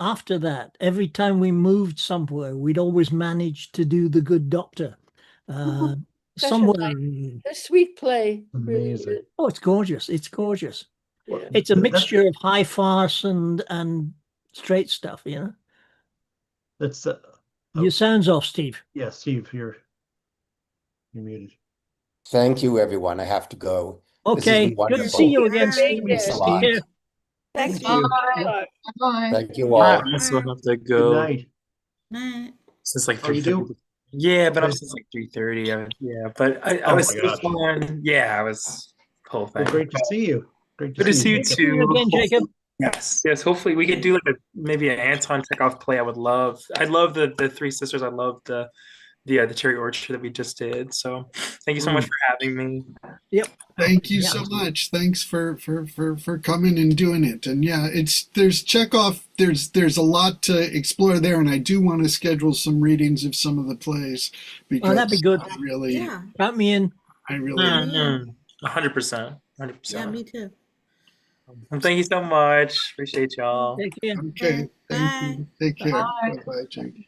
after that, every time we moved somewhere, we'd always manage to do The Good Doctor. Such a Somewhere. A sweet play. Really Amazing. is. Oh, it's gorgeous. It's gorgeous. Yeah. It's a That- mixture of high farce and straight stuff, you know. That's Your sound's off, Steve. yeah, Steve, you're muted. Thank you, everyone. I have to go. This has Okay, been good to wonderful. see you again, Bye. Steve. Thanks a Take lot. care. Thank Thank you. you. Bye. Thank you I all. also have to Good go night. Night. since like Oh, you 3:30. do? Yeah, but I'm Okay. since like 3:30. Yeah, but I Oh was my so gosh. fun. Yeah, I was whole Well, thing. great to see you. Great to Good to see you Jacob. See you too. again, Jacob. Yes. Hopefully, we could do like maybe an Anton Chekhov play. I would love. I love the Three Sisters. I love the Cherry Orchard that we just did. So, thank you so much for having me. Yep. Thank you Yeah. so much. Thanks for coming and doing it. And yeah, there's Chekhov. There's a lot to explore there, and I do want to schedule some readings of some of the plays because Oh, that'd be good. I really, Yeah. Count me in. I really. Mhm. 100%. Yeah, 100%. me too. Thank you so much. Appreciate y'all. Take care. Okay, thank you. Take care. Bye. Bye, Jake.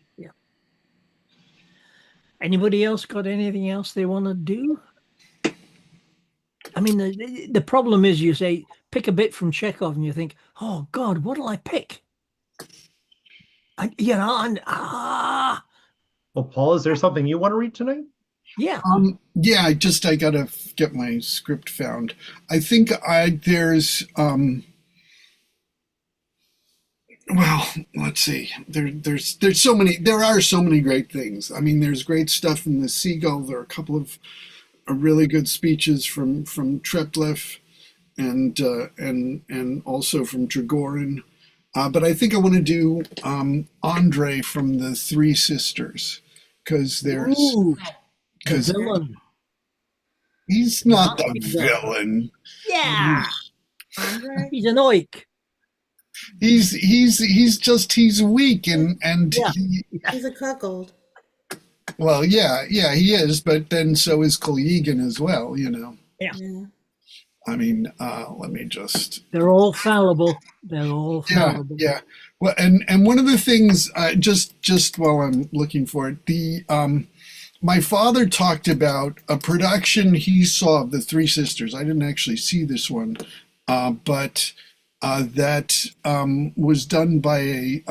Anybody else got anything else they want to do? I mean, the problem is you say, pick a bit from Chekhov and you think, oh God, what'll I pick? Well, Paul, is there something you want to read tonight? Yeah. Yeah, I gotta get my script found. I think there's well, let's see. There's so many. There are so many great things. I mean, there's great stuff in the Seagull. There are a couple of really good speeches from Treplieff and also from Trigorin. But I think I want to do Andre from the Three Sisters because Ooh, because villain. he's not Not the the villain. villain. Yeah. Andre? He's an oik. He's weak and Yeah. He's a cuckold. well, yeah, he is, but then so is Kolyigan as well, you know. Yeah. Yeah. I mean, let me just They're all fallible. They're all fallible. yeah. Well, and one of the things, just while I'm looking for it, my father talked about a production he saw of the Three Sisters. I didn't actually see this one, but that was done by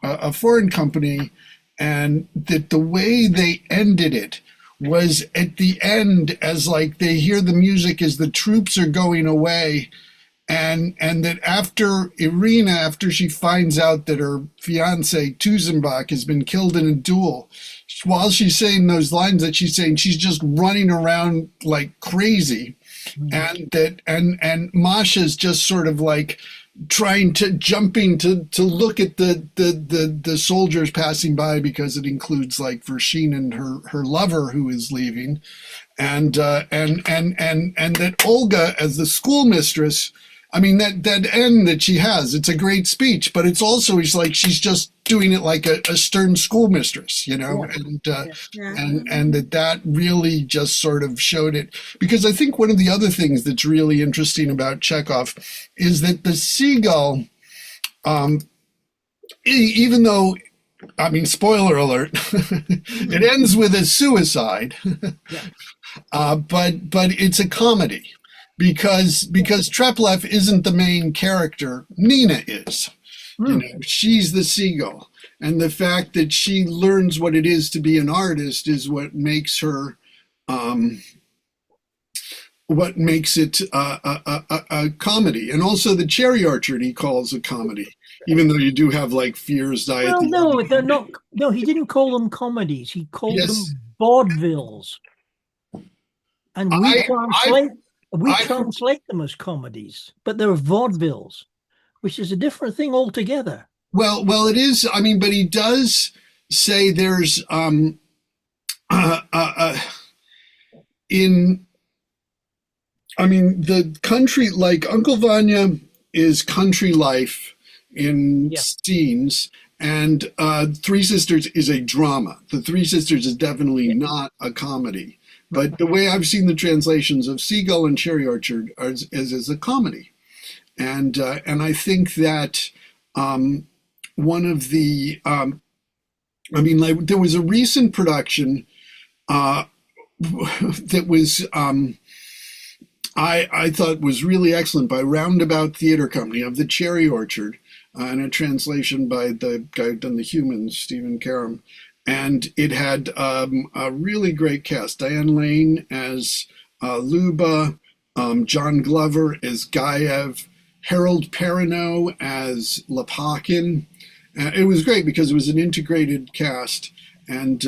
a foreign company, and that the way they ended it was at the end as like they hear the music as the troops are going away, and that after Irina, after she finds out that her fiance Tuzenbach has been killed in a duel, while she's saying those lines that she's saying, she's just running around like crazy, and and Masha's just sort of like trying to jumping to look at the soldiers passing by, because it includes like Vershine and her lover who is leaving, and that Olga as the schoolmistress. I mean, that end that she has, it's a great speech, but it's also, it's like she's just doing it like a stern schoolmistress, you know, and that really just sort of showed it. Because I think one of the other things that's really interesting about Chekhov is that the seagull, even though, I mean, spoiler alert, it ends with a suicide, but it's a comedy. Because Treplev isn't the main character, Nina is. You know, she's the seagull, and the fact that she learns what it is to be an artist is what makes her, what makes it a comedy. And also the Cherry Orchard he calls a comedy, even though you do have like Fears Die at the End. No, they're not. No, he didn't call them comedies. He called them vaudevilles, and we translate them as comedies, but they're vaudevilles, which is a different thing altogether. Well, it is. I mean, but he does say there's in. I mean, the country, like Uncle Vanya is country life in scenes, and Three Sisters is a drama. The Three Sisters is definitely not a comedy. But the way I've seen the translations of Seagull and Cherry Orchard is a comedy, and I think that one of the I mean, like there was a recent production that was I thought was really excellent by Roundabout Theater Company of the Cherry Orchard, and a translation by the guy who done The Humans, Stephen Karam. And it had a really great cast. Diane Lane as Luba, John Glover as Gaev, Harold Perrineau as Lepakin. It was great because it was an integrated cast, and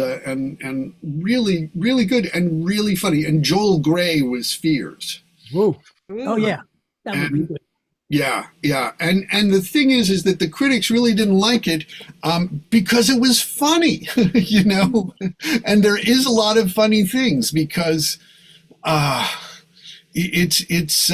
really, really good and really funny. And Joel Grey was Fears. Whoa. Oh, yeah. That would be good. Yeah. And the thing is that the critics really didn't like it because it was funny, you know, and there is a lot of funny things because it's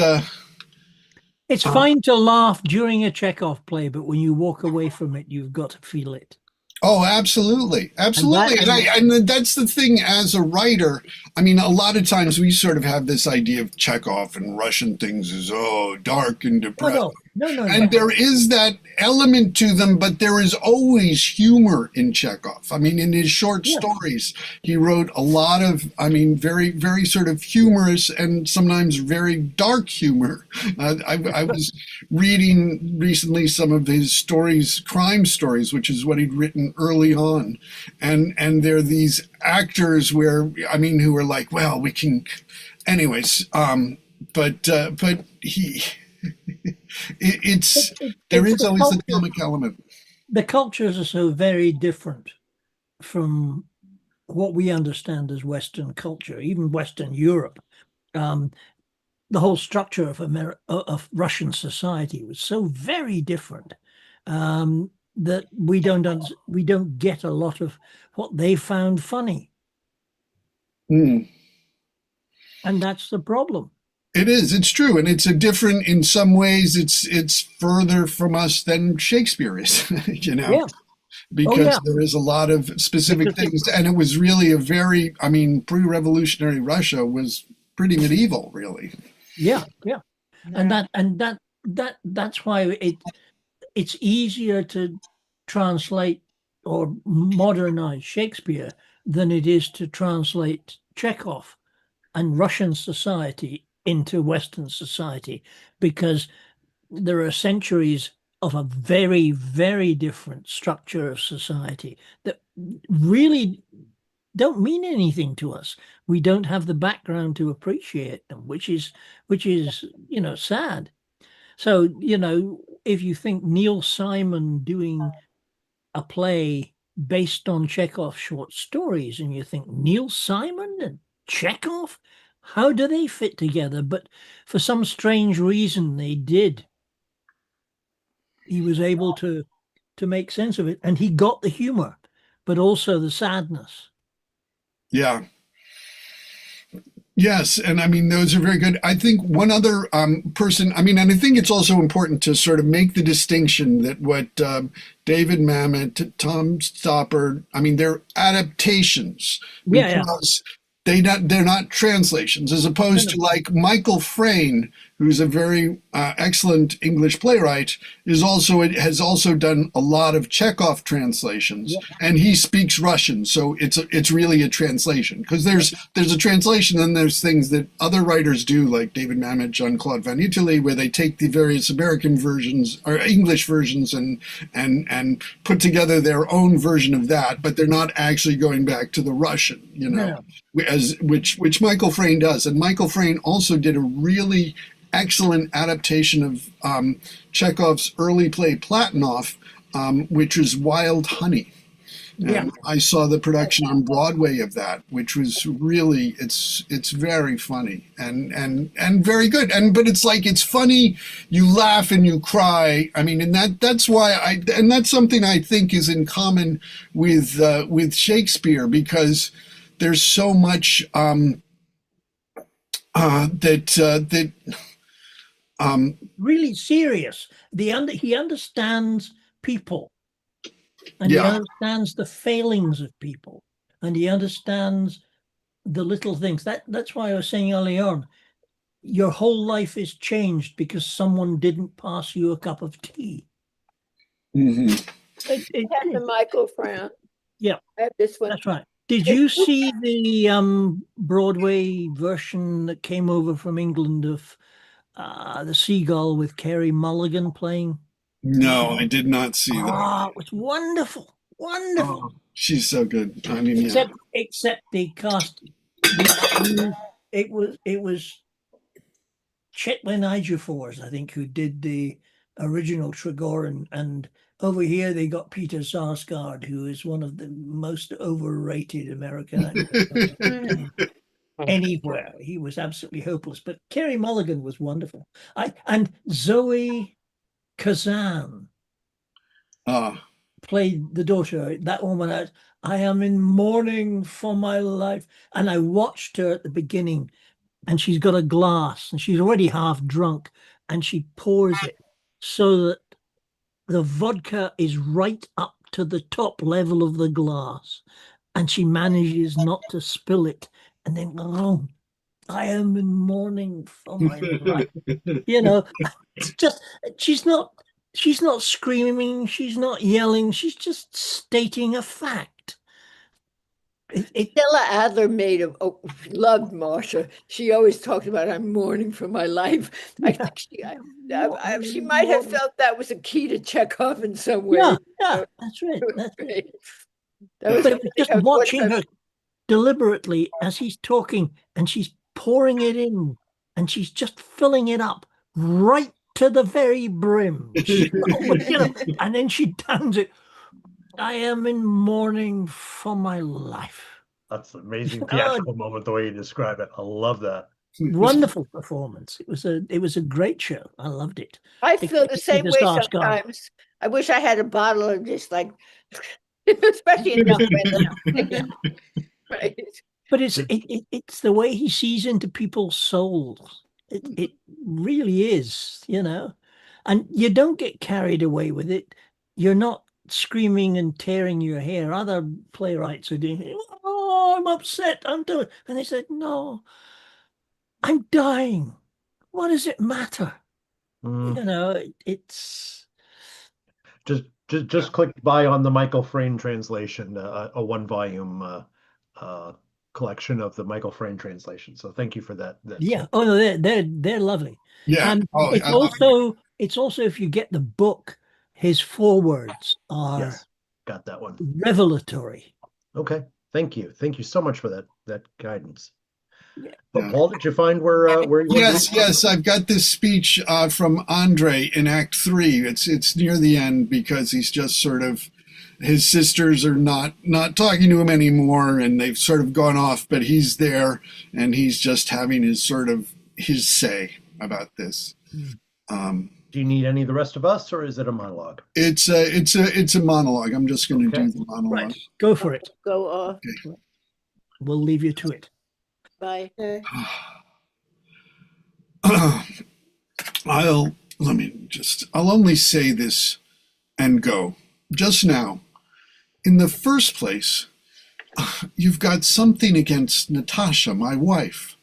fine to laugh during a Chekhov play, but when you walk away from it, you've got to feel it. Oh, absolutely. And that's the thing as a writer. I mean, a lot of times we sort of have this idea of Chekhov and Russian things as, dark and depressing. No. And there is that element to them, but there is always humor in Chekhov. I mean, in his short stories, he wrote a lot of, I mean, very, very sort of humorous and sometimes very dark humor. I was reading recently some of his stories, crime stories, which is what he'd written early on. And there are these actors where, I mean, who are like, well, we can, anyways, but he... there is always the comic element. The cultures are so very different from what we understand as Western culture, even Western Europe. The whole structure of Russian society was so very different that we don't get a lot of what they found funny, and that's the problem. It is. It's true, and it's a different. In some ways, it's further from us than Shakespeare is. You know, because there is a lot of specific things, and it was really a very. I mean, pre-revolutionary Russia was pretty medieval, really. Yeah, and that's why it's easier to translate or modernize Shakespeare than it is to translate Chekhov and Russian society into Western society, because there are centuries of a very, very different structure of society that really don't mean anything to us. We don't have the background to appreciate them, which is sad. So, if you think Neil Simon doing a play based on Chekhov's short stories, and you think Neil Simon and Chekhov, how do they fit together? But for some strange reason, they did. He was able to make sense of it, and he got the humor, but also the sadness. Yeah. Yes, and I mean those are very good. I think one other person. I mean, and I think it's also important to sort of make the distinction that what David Mamet, Tom Stoppard. I mean, they're adaptations Yeah, because they're not translations, as opposed to like Michael Frayn, who's a very excellent English playwright, has also done a lot of Chekhov translations, and he speaks Russian, so it's really a translation, because there's a translation and there's things that other writers do, like David Mamet, Jean-Claude Van Italy, where they take the various American versions or English versions and put together their own version of that, but they're not actually going back to the Russian, which Michael Frayn does. And Michael Frayn also did a really excellent adaptation of Chekhov's early play Platonov, which was Wild Honey. And I saw the production on Broadway of that, which was really it's very funny and very good. But it's funny, you laugh and you cry. I mean, and that's why that's something I think is in common with Shakespeare, because there's so much that really serious. He understands people, and he understands the failings of people, and he understands the little things. That's why I was saying earlier on, your whole life is changed because someone didn't pass you a cup of tea. Mm-hmm. It had the Michael Frayn. Yeah, I have this one. That's right. Did you see the Broadway version that came over from England of The Seagull with Carey Mulligan playing? No, I did not see that. It was wonderful. Wonderful. Oh, she's so good. I mean, except the cast. It was Chetwin Ejiofor, I think, who did the original Trigorin, and over here they got Peter Sarsgaard, who is one of the most overrated American actors anywhere. He was absolutely hopeless, but Carey Mulligan was wonderful. And Zoe Kazan played the daughter. That woman, I am in mourning for my life. And I watched her at the beginning, and she's got a glass, and she's already half drunk, and she pours it so that the vodka is right up to the top level of the glass, and she manages not to spill it. And then, I am in mourning for my life. It's just, she's not screaming, she's not yelling, she's just stating a fact. Stella Adler loved Marsha. She always talked about, I'm mourning for my life. I think she might have felt that was a key to Chekhov in some way. Yeah, that's right. That's right. But just watching her deliberately as he's talking, and she's pouring it in, and she's just filling it up right to the very brim. And then she downs it. I am in mourning for my life. That's an amazing theatrical moment, the way you describe it. I love that. Wonderful performance. It was a great show. I loved it. I feel the same way sometimes. I wish I had a bottle of just like, especially enough. Right. But it's the way he sees into people's souls. It really is, and you don't get carried away with it. You're not screaming and tearing your hair. Other playwrights are doing, I'm upset, I'm doing, and they said, no, I'm dying. What does it matter? It's just click buy on the Michael Frayn translation, a 1-volume collection of the Michael Frayn translation. So thank you for that. Yeah. Oh no, they're lovely. Yeah. And it's also if you get the book, his forewords are got that one revelatory. Okay. Thank you so much for that guidance. But Yeah. Paul, did you find where you Yes, yes, I've got this speech from Andre in Act 3. It's near the end because he's just sort of his sisters are not talking to him anymore, and they've sort of gone off, but he's there and he's just having his sort of his say about this. Do you need any of the rest of us, or is it a monologue? It's a monologue. I'm just going to Okay. do the monologue. Right, go for it. Go, We'll leave you to it. bye. Okay. I'll only say this and go. Just now, in the first place, you've got something against Natasha, my wife.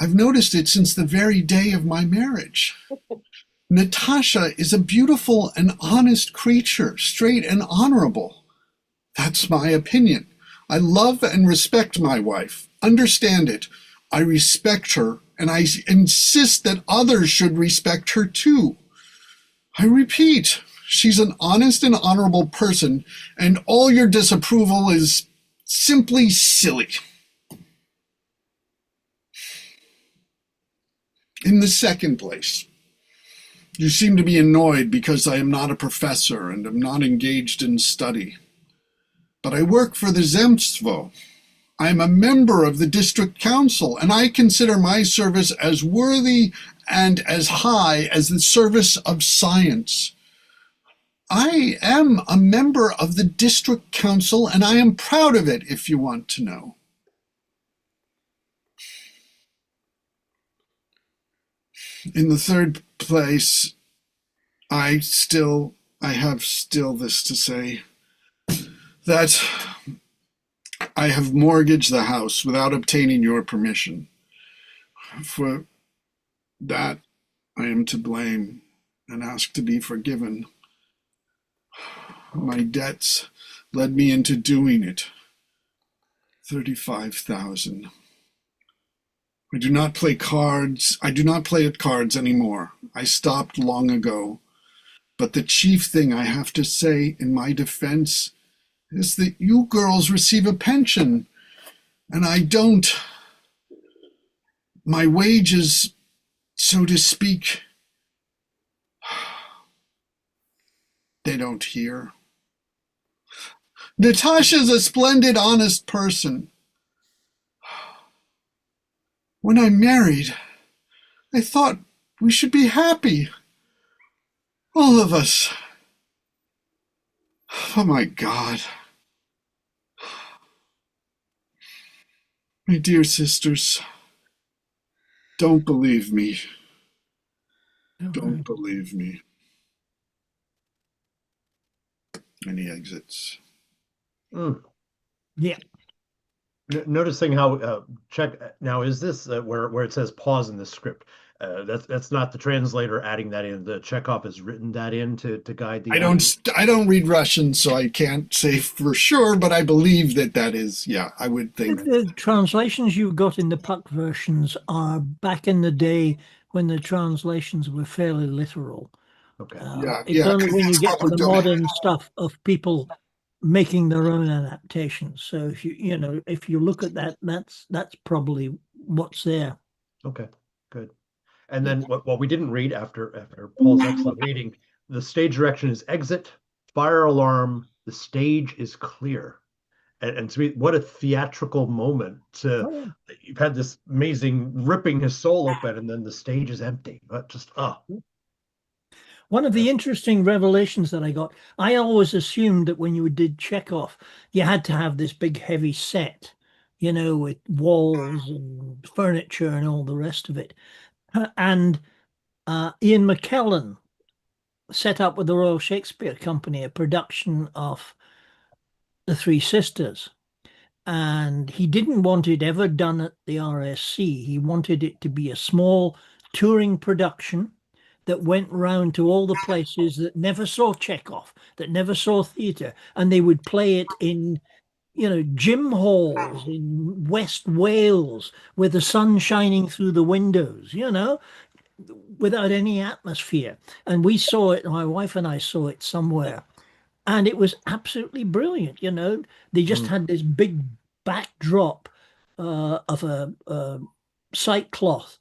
I've noticed it since the very day of my marriage. Natasha is a beautiful and honest creature, straight and honorable. That's my opinion. I love and respect my wife. Understand it. I respect her, and I insist that others should respect her too. I repeat, she's an honest and honorable person, and all your disapproval is simply silly. In the second place, you seem to be annoyed because I am not a professor and am not engaged in study. But I work for the Zemstvo. I am a member of the district council, and I consider my service as worthy and as high as the service of science. I am a member of the district council, and I am proud of it, if you want to know. In the third place, I have still this to say, that I have mortgaged the house without obtaining your permission. For that, I am to blame and ask to be forgiven. My debts led me into doing it. 35,000. I do not play cards. I do not play at cards anymore. I stopped long ago. But the chief thing I have to say in my defense is that you girls receive a pension, and I don't. My wages, so to speak, they don't hear. Natasha's a splendid, honest person. When I married, I thought we should be happy. All of us. Oh my God. My dear sisters, don't believe me. Don't believe me. And he exits. Yeah. Noticing how now is this where it says pause in the script? That's not the translator adding that in. The Chekhov has written that in to guide the. I don't read Russian, so I can't say for sure, but I believe that is, yeah, I would think. The translations you've got in the Puck versions are back in the day when the translations were fairly literal. Okay. It's only when you get to the modern stuff of people making their own adaptations. So if if you look at that, that's probably what's there. Okay, good. And then what we didn't read after Paul's excellent reading, the stage direction is exit, fire alarm, the stage is clear. And to me, what a theatrical moment you've had this amazing ripping his soul open, and then the stage is empty. But just One of the interesting revelations that I got, I always assumed that when you did Chekhov, you had to have this big heavy set, with walls and furniture and all the rest of it. And Ian McKellen set up with the Royal Shakespeare Company a production of The Three Sisters. And he didn't want it ever done at the RSC. He wanted it to be a small touring production that went round to all the places that never saw Chekhov, that never saw theatre, and they would play it in, gym halls in West Wales with the sun shining through the windows, without any atmosphere. And we saw it, my wife and I saw it somewhere, and it was absolutely brilliant. They just had this big backdrop of a sackcloth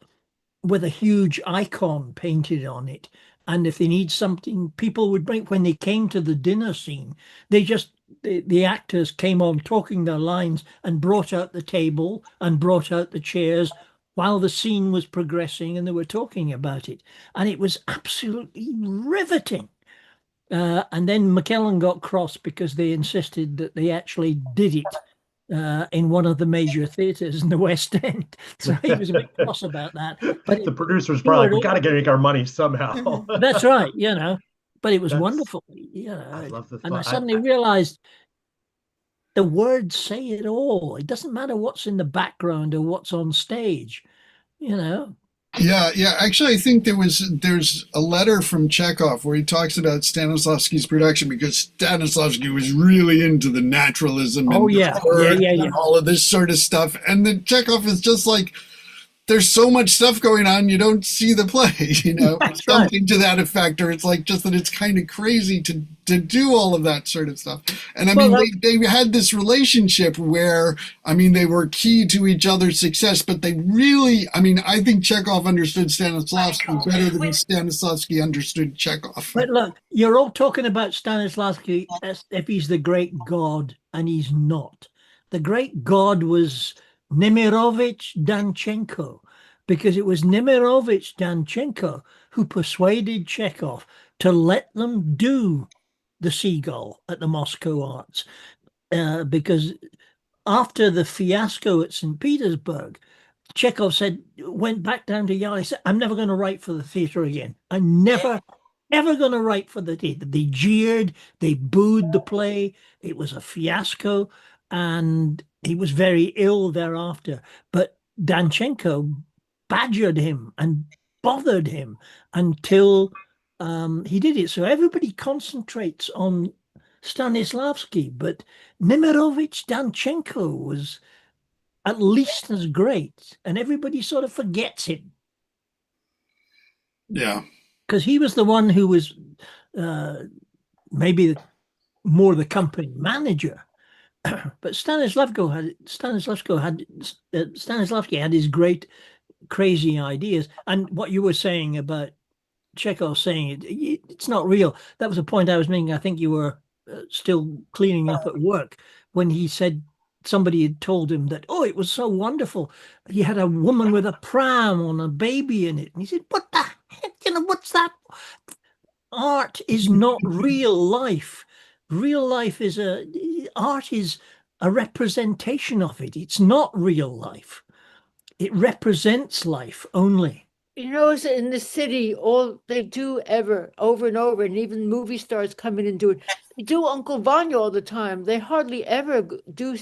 with a huge icon painted on it. And if they need something, people would bring, when they came to the dinner scene, the actors came on talking their lines and brought out the table and brought out the chairs while the scene was progressing and they were talking about it. And it was absolutely riveting. And then McKellen got cross because they insisted that they actually did it in one of the major theatres in the West End. So he was a bit cross about that. But the producer's probably like, we got to make our money somehow. That's right, but it was That's- wonderful, I love the and I thought. suddenly realized the words say it all. It doesn't matter what's in the background or what's on stage, you know. Yeah, yeah. Actually, I think there's a letter from Chekhov where he talks about Stanislavski's production because Stanislavski was really into the naturalism and the earth and all of this sort of stuff. And then Chekhov is just like, there's so much stuff going on, you don't see the play, That's something to that effect, or it's like just that it's kind of crazy to do all of that sort of stuff. And I mean, they had this relationship where, I mean, they were key to each other's success, but they really, I mean, I think Chekhov understood Stanislavski better than Stanislavski understood Chekhov. But look, you're all talking about Stanislavski as if he's the great god, and he's not. The great god was Nemirovich Danchenko, because it was Nemirovich Danchenko who persuaded Chekhov to let them do the Seagull at the Moscow Arts, because after the fiasco at St. Petersburg, Chekhov went back down to Yale. He said, I'm never going to write for the theater again. I'm never, ever going to write for the theater. They jeered, they booed the play. It was a fiasco. And he was very ill thereafter. But Danchenko badgered him and bothered him until he did it. So everybody concentrates on Stanislavski, but Nemirovich Danchenko was at least as great, and everybody sort of forgets him. Yeah. Because he was the one who was maybe more the company manager. But Stanislavski had his great crazy ideas. And what you were saying about Chekhov saying it's not real, that was a point I was making. I think you were still cleaning up at work when he said somebody had told him that, oh, it was so wonderful. He had a woman with a pram on a baby in it. And he said, what the heck, what's that? Art is not real life. Real life art is a representation of it. It's not real life. It represents life only. In the city, all they do over and over, and even movie stars come in and do it. They do Uncle Vanya all the time. They hardly ever do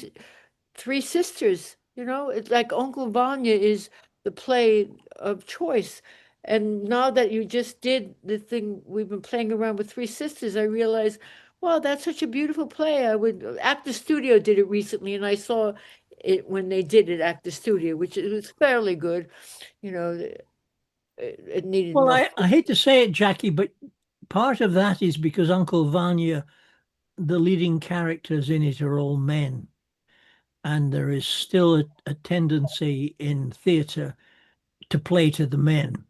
Three Sisters. It's like Uncle Vanya is the play of choice. And now that you just did the thing, we've been playing around with Three Sisters, I realized, wow, that's such a beautiful play. Actor Studio did it recently, and I saw it when they did it at the studio, which was fairly good. It needed. Well, I hate to say it, Jackie, but part of that is because Uncle Vanya, the leading characters in it are all men. And there is still a tendency in theatre to play to the men.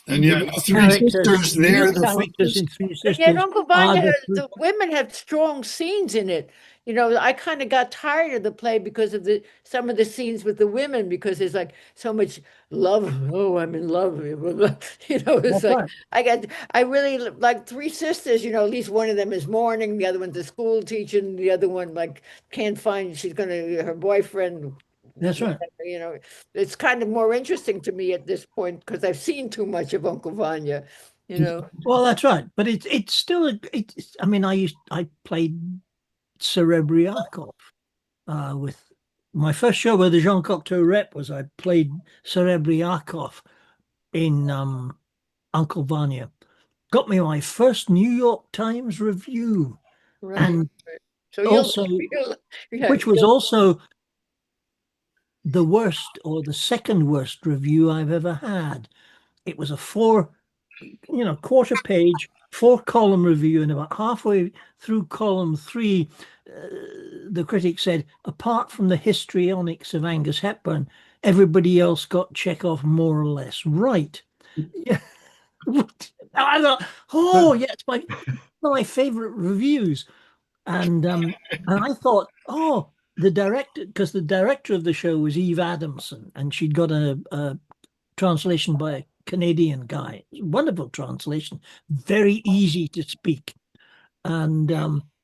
And yet, Three Sisters, they're the characters in Three Sisters. Yeah, Uncle Vanya, the women have strong scenes in it. I kind of got tired of the play because of some of the scenes with the women, because there's like so much love. Oh, I'm in love. It's like I really like Three Sisters. At least one of them is mourning, the other one's a school teacher, and the other one can't find. She's her boyfriend. That's right. It's kind of more interesting to me at this point because I've seen too much of Uncle Vanya. Well, that's right, but it's still I mean, I played Serebriakov with my first show with the Jean Cocteau Rep was I played Serebriakov in Uncle Vanya. Got me my first New York Times review, and so also which was also the worst or the second worst review I've ever had. It was a quarter page, 4-column review, and about halfway through column 3, the critic said, apart from the histrionics of Angus Hepburn, everybody else got Chekhov more or less right. Yeah. I thought, oh yeah, it's one of my favorite reviews. And I thought, oh, the director, because the director of the show was Eve Adamson, and she'd got a translation by a Canadian guy. Wonderful translation, very easy to speak. And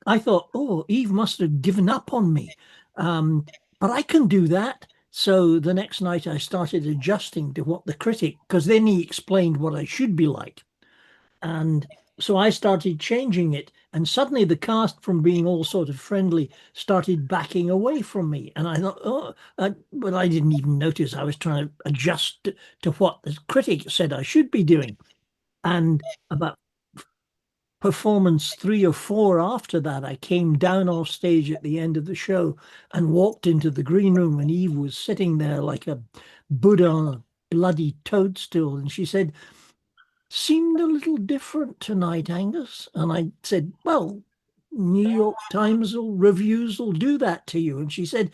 I thought, oh, Eve must have given up on me. But I can do that. So the next night I started adjusting to what the critic, because then he explained what I should be like. And so I started changing it. And suddenly the cast, from being all sort of friendly, started backing away from me. And I thought, oh, but I didn't even notice I was trying to adjust to what the critic said I should be doing. And about performance 3 or 4 after that, I came down off stage at the end of the show and walked into the green room, and Eve was sitting there like a Buddha on a bloody toadstool. And she said, seemed a little different tonight, Angus. And I said, well, New York Times reviews will do that to you. And she said,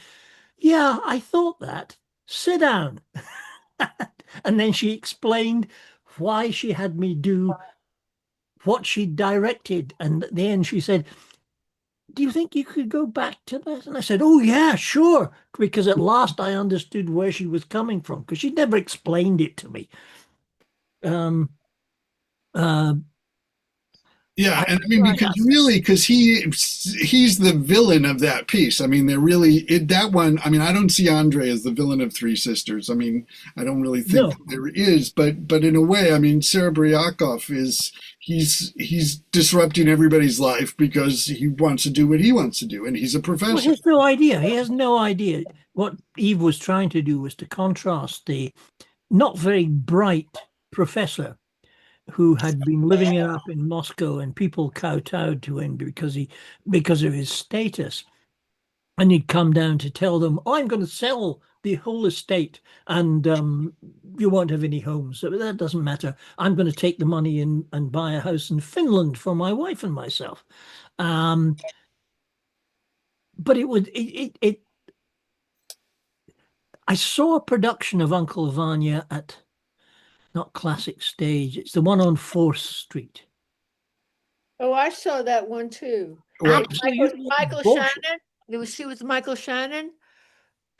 yeah, I thought that. Sit down. And then she explained why she had me do what she directed. And at the end, she said, do you think you could go back to that? And I said, oh, yeah, sure. Because at last I understood where she was coming from, because she'd never explained it to me. Yeah, and I mean because he's the villain of that piece. I mean, they're really that one. I mean, I don't see Andre as the villain of Three Sisters. I mean, I don't really think No. that there is, but in a way, I mean, Serebryakov is he's disrupting everybody's life because he wants to do what he wants to do, and he's a Well, he professor. has no idea. He has no idea. What Eve was trying to do was to contrast the not very bright professor who had been living it up in Moscow, and people kowtowed to him because of his status. And he'd come down to tell them, oh, I'm going to sell the whole estate, and you won't have any homes. So that doesn't matter. I'm going to take the money and buy a house in Finland for my wife and myself. But it would it I saw a production of Uncle Vanya at not Classic Stage. It's the one on 4th Street. Oh, I saw that one too. What? Absolutely Michael bullshit. Shannon? She was Michael Shannon?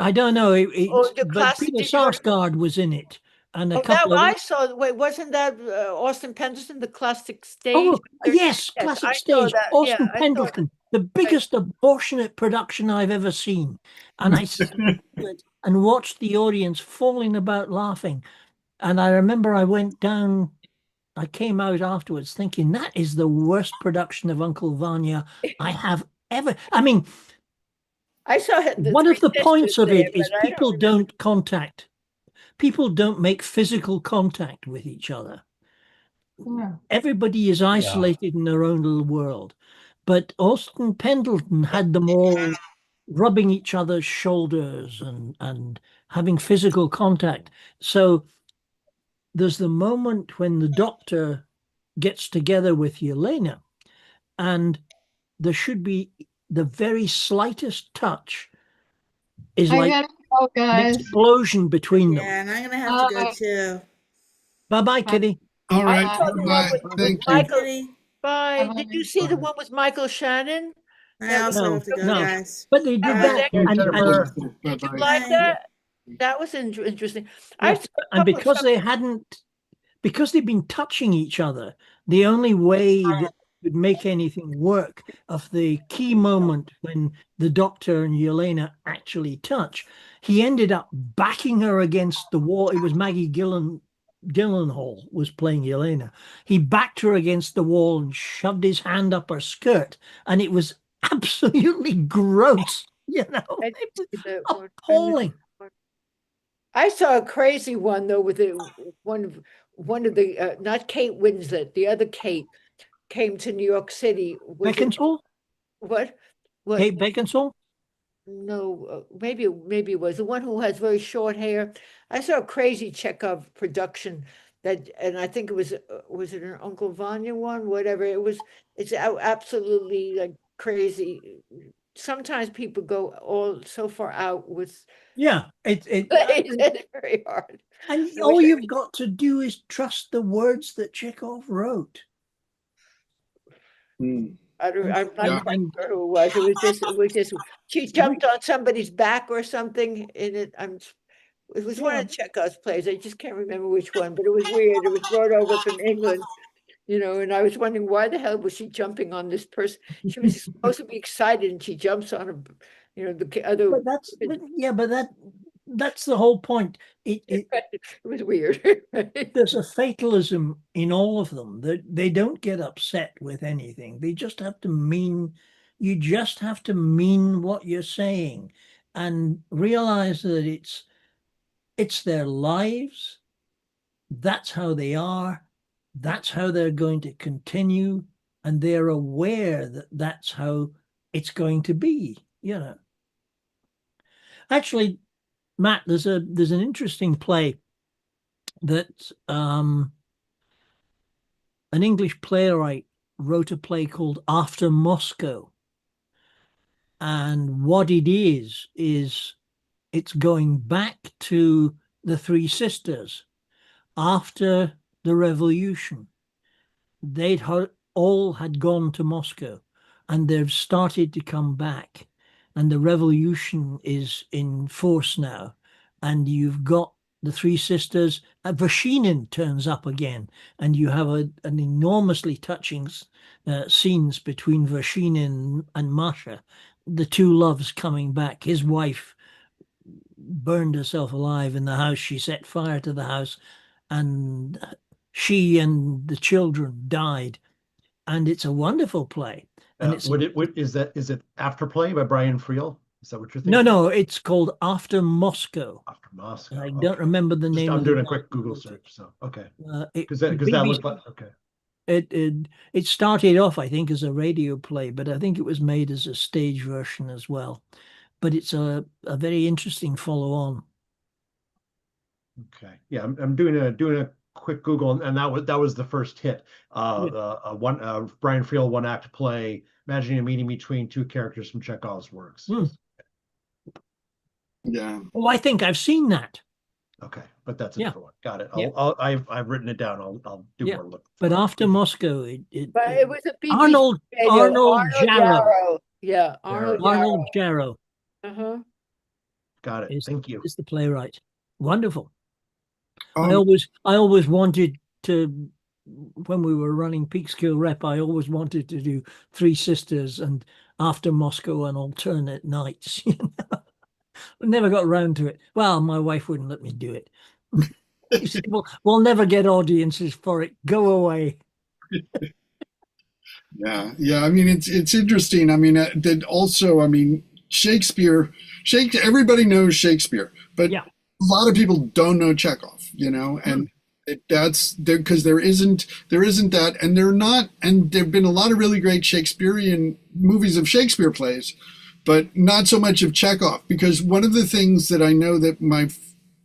I don't know. Oh, the But classic, Peter did you go to- Sarsgaard was in it, and a Oh, that couple of. I saw. Wait, wasn't that Austin Pendleton, the classic stage? Oh, yes, Yes, Classic I saw Stage. that. Yeah, Austin I saw that. Pendleton, the biggest abortionate production I've ever seen. And I sat and watched the audience falling about laughing. And I remember I came out afterwards thinking that is the worst production of Uncle Vanya I have ever. I mean, I saw the one of Three the points Sisters of there, it is but I don't remember. people don't make physical contact with each other. Yeah. Everybody is isolated in their own little world. But Austin Pendleton had them all rubbing each other's shoulders and having physical contact. So there's the moment when the doctor gets together with Yelena, and there should be the very slightest touch is I like gotta go, an guys. explosion between them. Yeah, and I'm gonna have to go too. Bye-bye, Kitty. All I right, saw the one bye. with Thank you. Michael. Kitty, Bye. Bye-bye. Did you see the one with Michael Shannon? I That also No, have to go, no. guys. But they did was that, excellent. and Jennifer. Did you Bye-bye. like Bye. that? That was interesting. I yeah, saw a and couple of because they've been touching each other, the only way that would make anything work of the key moment when the doctor and Yelena actually touch, he ended up backing her against the wall. It was Maggie Gyllenhaal was playing Yelena. He backed her against the wall and shoved his hand up her skirt, and it was absolutely gross. You know, I it was did that one. appalling. I saw a crazy one though with one of the not Kate Winslet, the other Kate came to New York City. Was it Beckinsale? what? What? Kate Beckinsale? No, maybe it was the one who has very short hair. I saw a crazy Chekhov production that, and I think it was it an Uncle Vanya one? Whatever it was. It's absolutely like crazy. sometimes people go all so far out with Yeah, plays, it's very hard. and I all wish I you've could- got to do is trust the words that Chekhov wrote. I'm not Yeah. quite sure who it was. It was just she jumped on somebody's back or something in it. It was one of Chekhov's plays. I just can't remember which one, but it was weird. It was brought over from England, and I was wondering why the hell was she jumping on this person? She was supposed to be excited and she jumps on the other. But that's the whole point. It was weird. There's a fatalism in all of them that they don't get upset with anything. They just have to mean, you just have to mean what you're saying and realize that it's their lives. That's how they are. That's how they're going to continue. And they're aware that that's how it's going to be, Actually, Matt, there's an interesting play that an English playwright wrote a play called After Moscow. And what it is it's going back to the Three Sisters after the revolution. They'd all had gone to Moscow and they've started to come back. And the revolution is in force now. And you've got the Three Sisters. Vershinin turns up again, and you have an enormously touching scenes between Vershinin and Masha, the two loves coming back. His wife burned herself alive in the house. She set fire to the house, and she and the children died. And it's a wonderful play. And it's is it After Play by Brian Friel? Is that what you're thinking? no, it's called After Moscow. After Moscow. I don't remember the name. I'm of doing the a quick guy who Google wrote it. search. So okay, Because that looked like okay. It started off, I think, as a radio play, but I think it was made as a stage version as well. But it's a very interesting follow-on. Okay, yeah, I'm doing a quick Google, and that was the first hit. Brian Friel one-act play, imagining a meeting between two characters from Chekhov's works. Yeah. Oh, I think I've seen that. Okay, but that's a Yeah. different one. Got it. Yeah. I've written it down. I'll do Yeah. more look. But for it. After Moscow, But it was a BBC Arnold radio. Jarrow. Yeah, Arnold Jarrow Uh-huh. Got it. is Thank you. the playwright. Wonderful. Um, I always wanted to, when we were running Peekskill Rep, I always wanted to do Three Sisters and After Moscow on alternate nights. I never got around to it. Well, my wife wouldn't let me do it. She said, we'll never get audiences for it. Go away. yeah. I mean, it's interesting. I mean, that also. I mean, Shakespeare. Everybody knows Shakespeare, but Yeah. a lot of people don't know Chekhov. And that's because there isn't that, and they're not. And there've been a lot of really great Shakespearean movies of Shakespeare plays, but not so much of Chekhov. Because one of the things that I know that my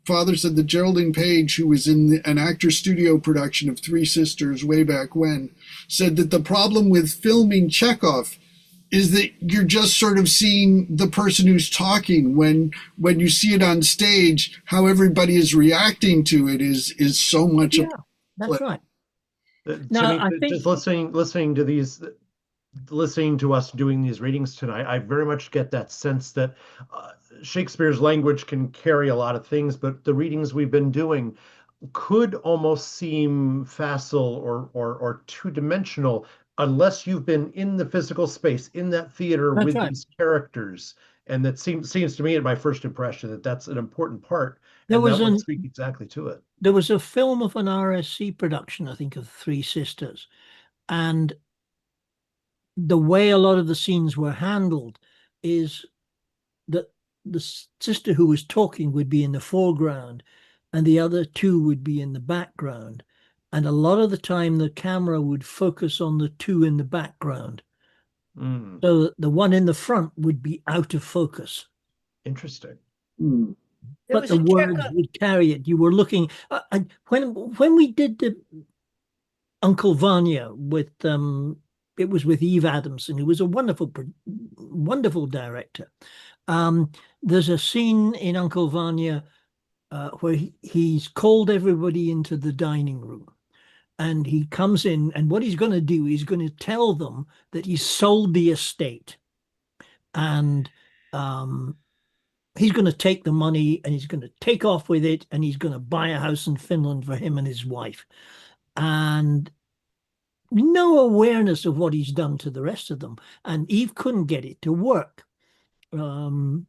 father said that Geraldine Page, who was in an actor studio production of Three Sisters way back when, said that the problem with filming Chekhov is that you're just sort of seeing the person who's talking. When you see it on stage, how everybody is reacting to it is so much. Yeah, that's right. No, I think just listening to these. Listening to us doing these readings tonight, I very much get that sense that Shakespeare's language can carry a lot of things, but the readings we've been doing could almost seem facile or two-dimensional unless you've been in the physical space, in that theater with these characters. And that seems to me, at my first impression, that's an important part. And that would speak exactly to it. There was a film of an RSC production, I think, of Three Sisters, and the way a lot of the scenes were handled is that the sister who was talking would be in the foreground and the other two would be in the background. And a lot of the time the camera would focus on the two in the background. So the one in the front would be out of focus. Interesting. But the words would carry it. You were looking, when we did the Uncle Vanya with it was with Eve Adamson, who was a wonderful wonderful director. There's a scene in Uncle Vanya where he's called everybody into the dining room. And he comes in, and what he's going to do, he's going to tell them that he's sold the estate. And he's going to take the money and he's going to take off with it, and he's going to buy a house in Finland for him and his wife. And no awareness of what he's done to the rest of them. And Eve couldn't get it to work. The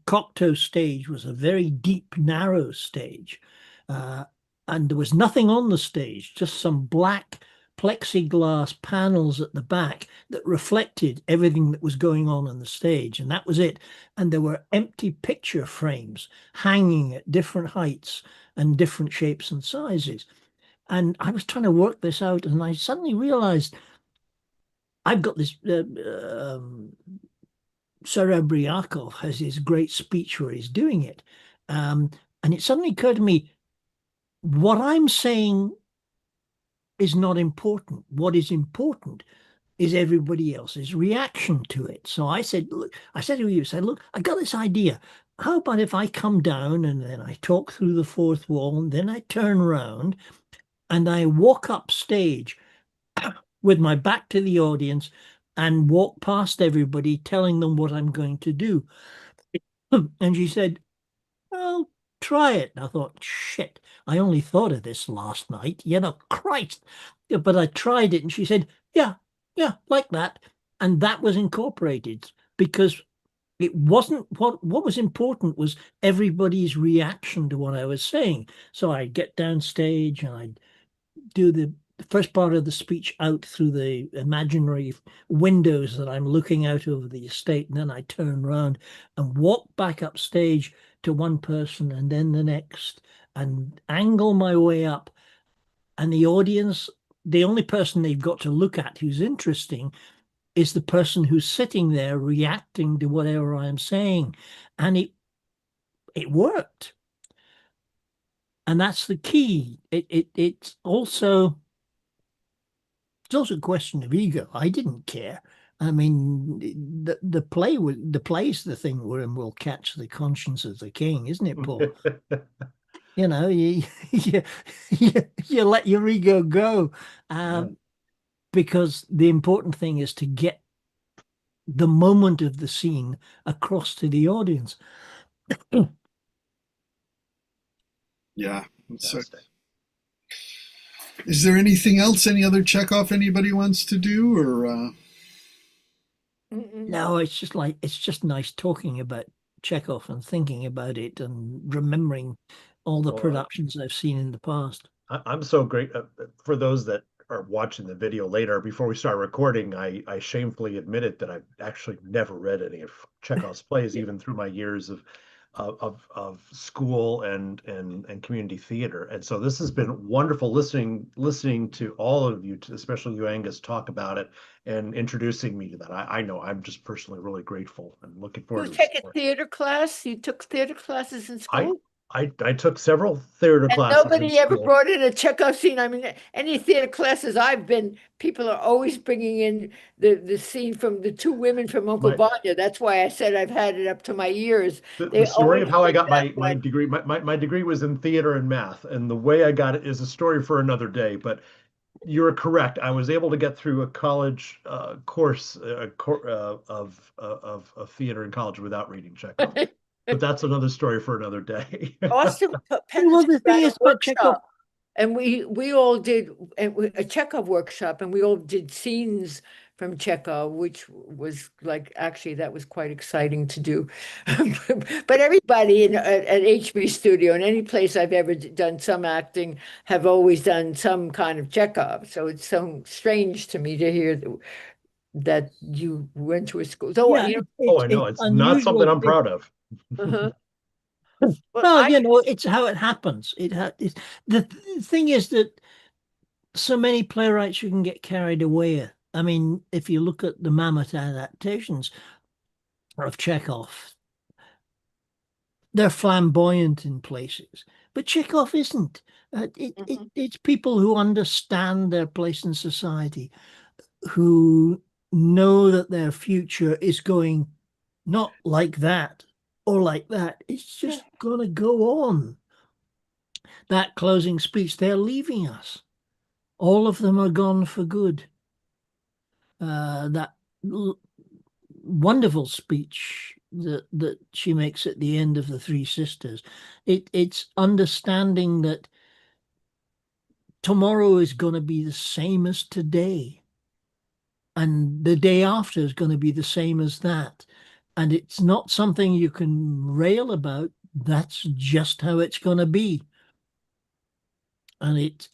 Cocteau stage was a very deep, narrow stage. And there was nothing on the stage, just some black plexiglass panels at the back that reflected everything that was going on the stage. And that was it. And there were empty picture frames hanging at different heights and different shapes and sizes. And I was trying to work this out, and I suddenly realized I've got this. Serebriakov has his great speech where he's doing it. And it suddenly occurred to me, what I'm saying is not important. What is important is everybody else's reaction to it. So I said, look, I said to you, look, I got this idea. How about if I come down and then I talk through the fourth wall, and then I turn around and I walk up stage with my back to the audience and walk past everybody telling them what I'm going to do. And she said, well, try it. And I thought, shit, I only thought of this last night. Christ. But I tried it, and she said, yeah, like that. And that was incorporated, because it wasn't what was important was everybody's reaction to what I was saying. So I'd get downstage and I'd do the first part of the speech out through the imaginary windows that I'm looking out over the estate, and then I turn around and walk back up stage to one person and then the next, and angle my way up. And the audience, the only person they've got to look at who's interesting is the person who's sitting there reacting to whatever I'm saying. And it worked. And that's the key. It's also a question of ego. I didn't care. I mean, the play's the thing wherein will catch the conscience of the king, isn't it, Paul? You let your ego go, because the important thing is to get the moment of the scene across to the audience. Yeah. So, is there anything else, any other Chekhov anybody wants to do, or? No, it's just nice talking about Chekhov and thinking about it and remembering all the productions I've seen in the past. I'm so great for those that are watching the video later. Before we start recording, I shamefully admitted that I've actually never read any of Chekhov's plays, even through my years of school and community theater. And so this has been wonderful listening to all of you, especially you, Angus, talk about it and introducing me to that. I know I'm just personally really grateful and looking forward to take a theater class. You took theater classes in school? I took several theater classes. Nobody ever brought in a Chekhov scene. I mean, any theater classes I've been, people are always bringing in the scene from the two women from Uncle Vanya. That's why I said I've had it up to my ears. The story of how I got my degree, my degree was in theater and math, and the way I got it is a story for another day. But you're correct. I was able to get through a college course of theater in college without reading Chekhov. But that's another story for another day. Austin ran a workshop, and we all did a Chekhov workshop, and we all did scenes from Chekhov, which was like, actually, that was quite exciting to do. But everybody at HB Studio, and any place I've ever done some acting, have always done some kind of Chekhov. So it's so strange to me to hear that you went to a school. So, I know it's not something I'm proud of. Uh-huh. Well, it's how it happens. The thing is that so many playwrights you can get carried away. I mean, if you look at the mammoth adaptations of Chekhov, they're flamboyant in places, but Chekhov isn't. It's people who understand their place in society, who know that their future is going not like that or like that. It's just going to go on. That closing speech, they're leaving us. All of them are gone for good. That wonderful speech that she makes at the end of The Three Sisters. It's understanding that tomorrow is going to be the same as today, and the day after is going to be the same as that, and it's not something you can rail about. That's just how it's going to be. And it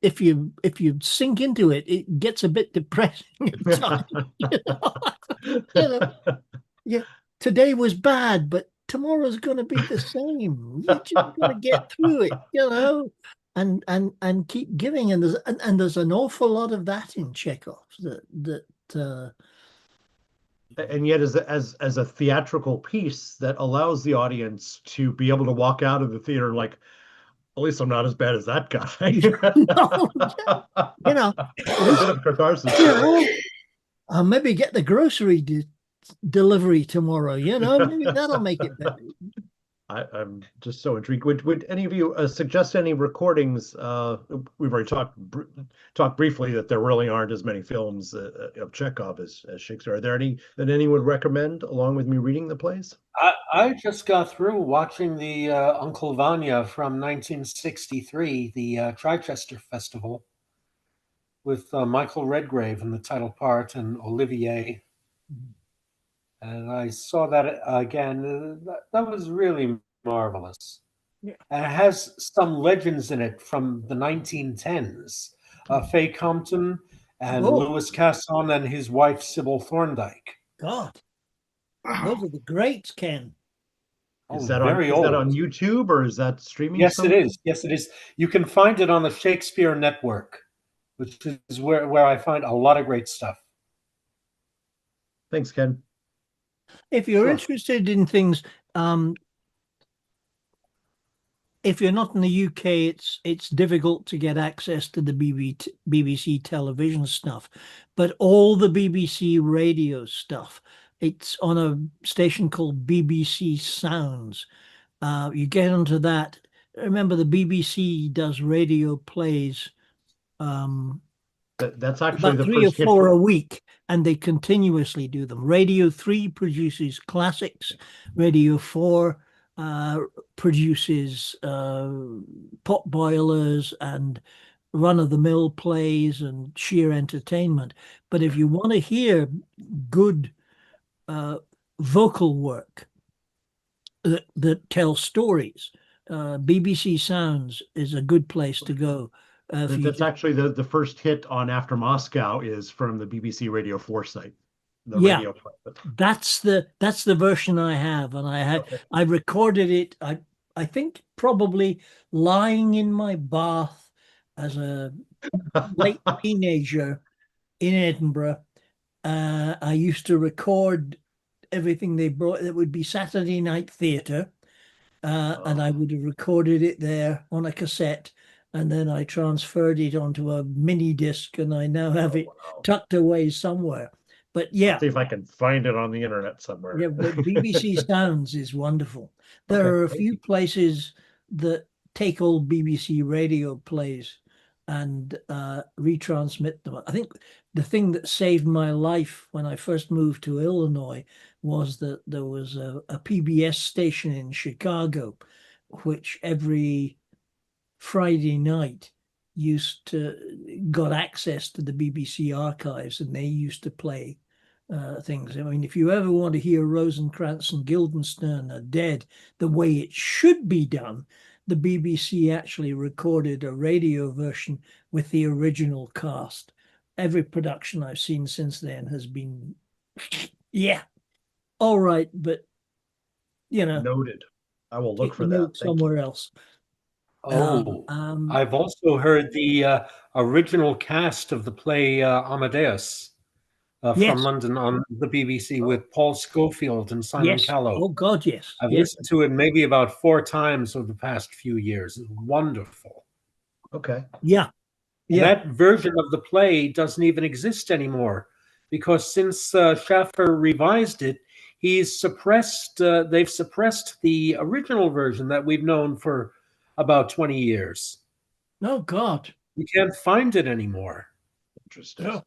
if you sink into it, it gets a bit depressing at times. You know, yeah, today was bad, but tomorrow's going to be the same. You just got to get through it, and keep giving. And there's an awful lot of that in Chekhov and yet as a theatrical piece that allows the audience to be able to walk out of the theater like, at least I'm not as bad as that guy. No, A bit of catharsis. Maybe get the grocery delivery tomorrow. Maybe that'll make it better. I'm just so intrigued. Would any of you suggest any recordings? We've already talked briefly that there really aren't as many films of Chekhov as Shakespeare. Are there any that anyone would recommend along with me reading the plays? I just got through watching the Uncle Vanya from 1963, the Chichester Festival, with Michael Redgrave in the title part and Olivier. And I saw that again. That was really marvelous. Yeah. And it has some legends in it from the 1910s. Faye Compton and Louis Casson and his wife, Sybil Thorndike. God, those are the greats, Ken. Is that on YouTube or is that streaming? Yes, it is. Yes, it is. You can find it on the Shakespeare Network, which is where I find a lot of great stuff. Thanks, Ken. If you're interested in things, if you're not in the UK, it's difficult to get access to the BBC television stuff, but all the BBC radio stuff, it's on a station called BBC Sounds. You get onto that. Remember, the BBC does radio plays. That's actually about the 3 or first hit 4 a week, and they continuously do them. Radio 3 produces classics. Radio 4 produces pot boilers and run-of-the-mill plays and sheer entertainment. But if you want to hear good vocal work that tells stories, BBC Sounds is a good place to go. That's actually the first hit on After Moscow is from the BBC Radio 4 site. Radio play. That's the version I have, and I recorded it. I think probably lying in my bath as a late teenager in Edinburgh. I used to record everything they brought. It would be Saturday night theatre, and I would have recorded it there on a cassette. And then I transferred it onto a mini disc, and I now have it tucked away somewhere. But yeah, I'll see if I can find it on the internet somewhere. Yeah, but BBC Sounds is wonderful. There are a few places that take old BBC radio plays and retransmit them. I think the thing that saved my life when I first moved to Illinois was that there was a PBS station in Chicago, which every Friday night got access to the BBC archives, and they used to play things. I mean, if you ever want to hear Rosencrantz and Guildenstern Are Dead the way it should be done, the BBC actually recorded a radio version with the original cast. Every production I've seen since then has been, all right, but noted. I will look for that somewhere else. I've also heard the original cast of the play Amadeus from London on the BBC with Paul Schofield and Simon Callow. Oh God, yes. I've listened to it maybe about 4 times over the past few years. It's wonderful. Okay. Yeah. And that version of the play doesn't even exist anymore. because since Schaffer revised it, they've suppressed the original version that we've known for about 20 years. Oh, God. You can't find it anymore. Interesting. Oh.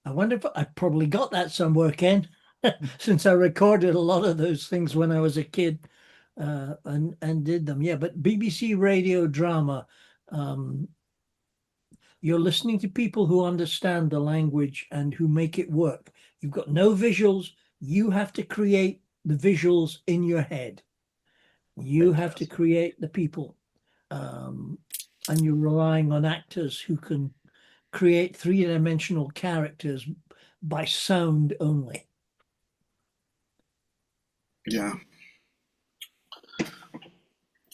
I wonder if I probably got that somewhere, Ken, since I recorded a lot of those things when I was a kid and did them. Yeah, but BBC radio drama, you're listening to people who understand the language and who make it work. You've got no visuals. You have to create the visuals in your head. You have to create the people. And you're relying on actors who can create three-dimensional characters by sound only. Yeah.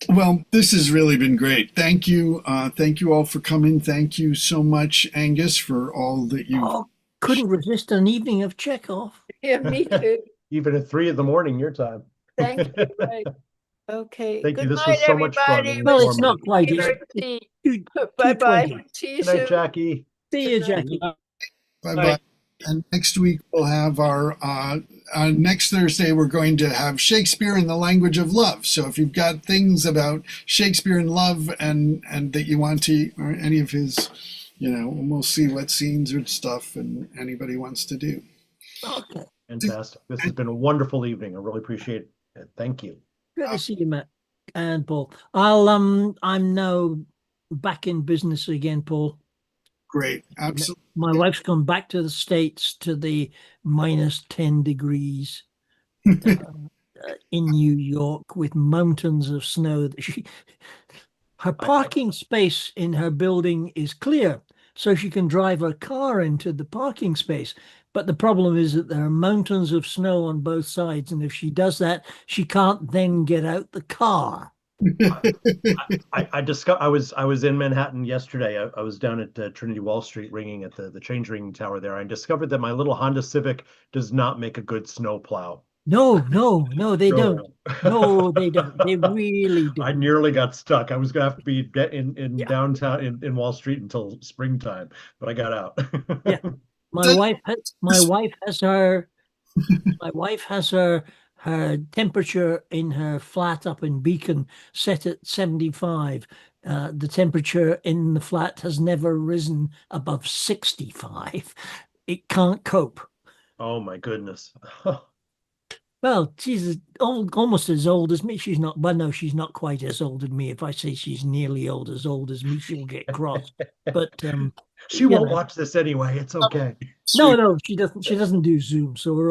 Well, this has really been great. Thank you. Thank you all for coming. Thank you so much, Angus, for all that you. Oh, couldn't resist an evening of Chekhov. Yeah, me too. Even at 3 a.m. your time. Thank you. Right. Okay. Thank you. Good This night, was so much fun. everybody. and Well, it's informative. not quite. It's Bye-bye. 2:20. See you Good night, soon. Jackie. See you, Good night. Jackie. Bye-bye. And next week we'll have our next Thursday we're going to have Shakespeare in the Language of Love. So if you've got things about Shakespeare and love and that you want to, or any of his, we'll see what scenes or stuff and anybody wants to do. Okay. Fantastic. This has been a wonderful evening. I really appreciate it. Thank you. Good to see you, Matt and Paul. I'm now back in business again, Paul. Great. Absolutely. My wife's gone back to the States to the minus 10 degrees in New York with mountains of snow. Her parking space in her building is clear, so she can drive her car into the parking space. But the problem is that there are mountains of snow on both sides, and if she does that, she can't then get out the car. I discovered I was in Manhattan yesterday. I was down at Trinity Wall Street ringing at the change ringing tower there. I discovered that my little Honda Civic does not make a good snow plow. No, they don't. No, they don't. They really don't. I nearly got stuck. I was gonna have to be in downtown in Wall Street until springtime, but I got out. Yeah. My wife has her temperature in her flat up in Beacon set at 75. The temperature in the flat has never risen above 65. It can't cope. Oh my goodness. Well, she's almost as old as me. She's not, well, no, she's not quite as old as me. If I say she's nearly as old as me, she'll get cross. But she won't watch this anyway. It's okay. No, she doesn't do Zoom, so we're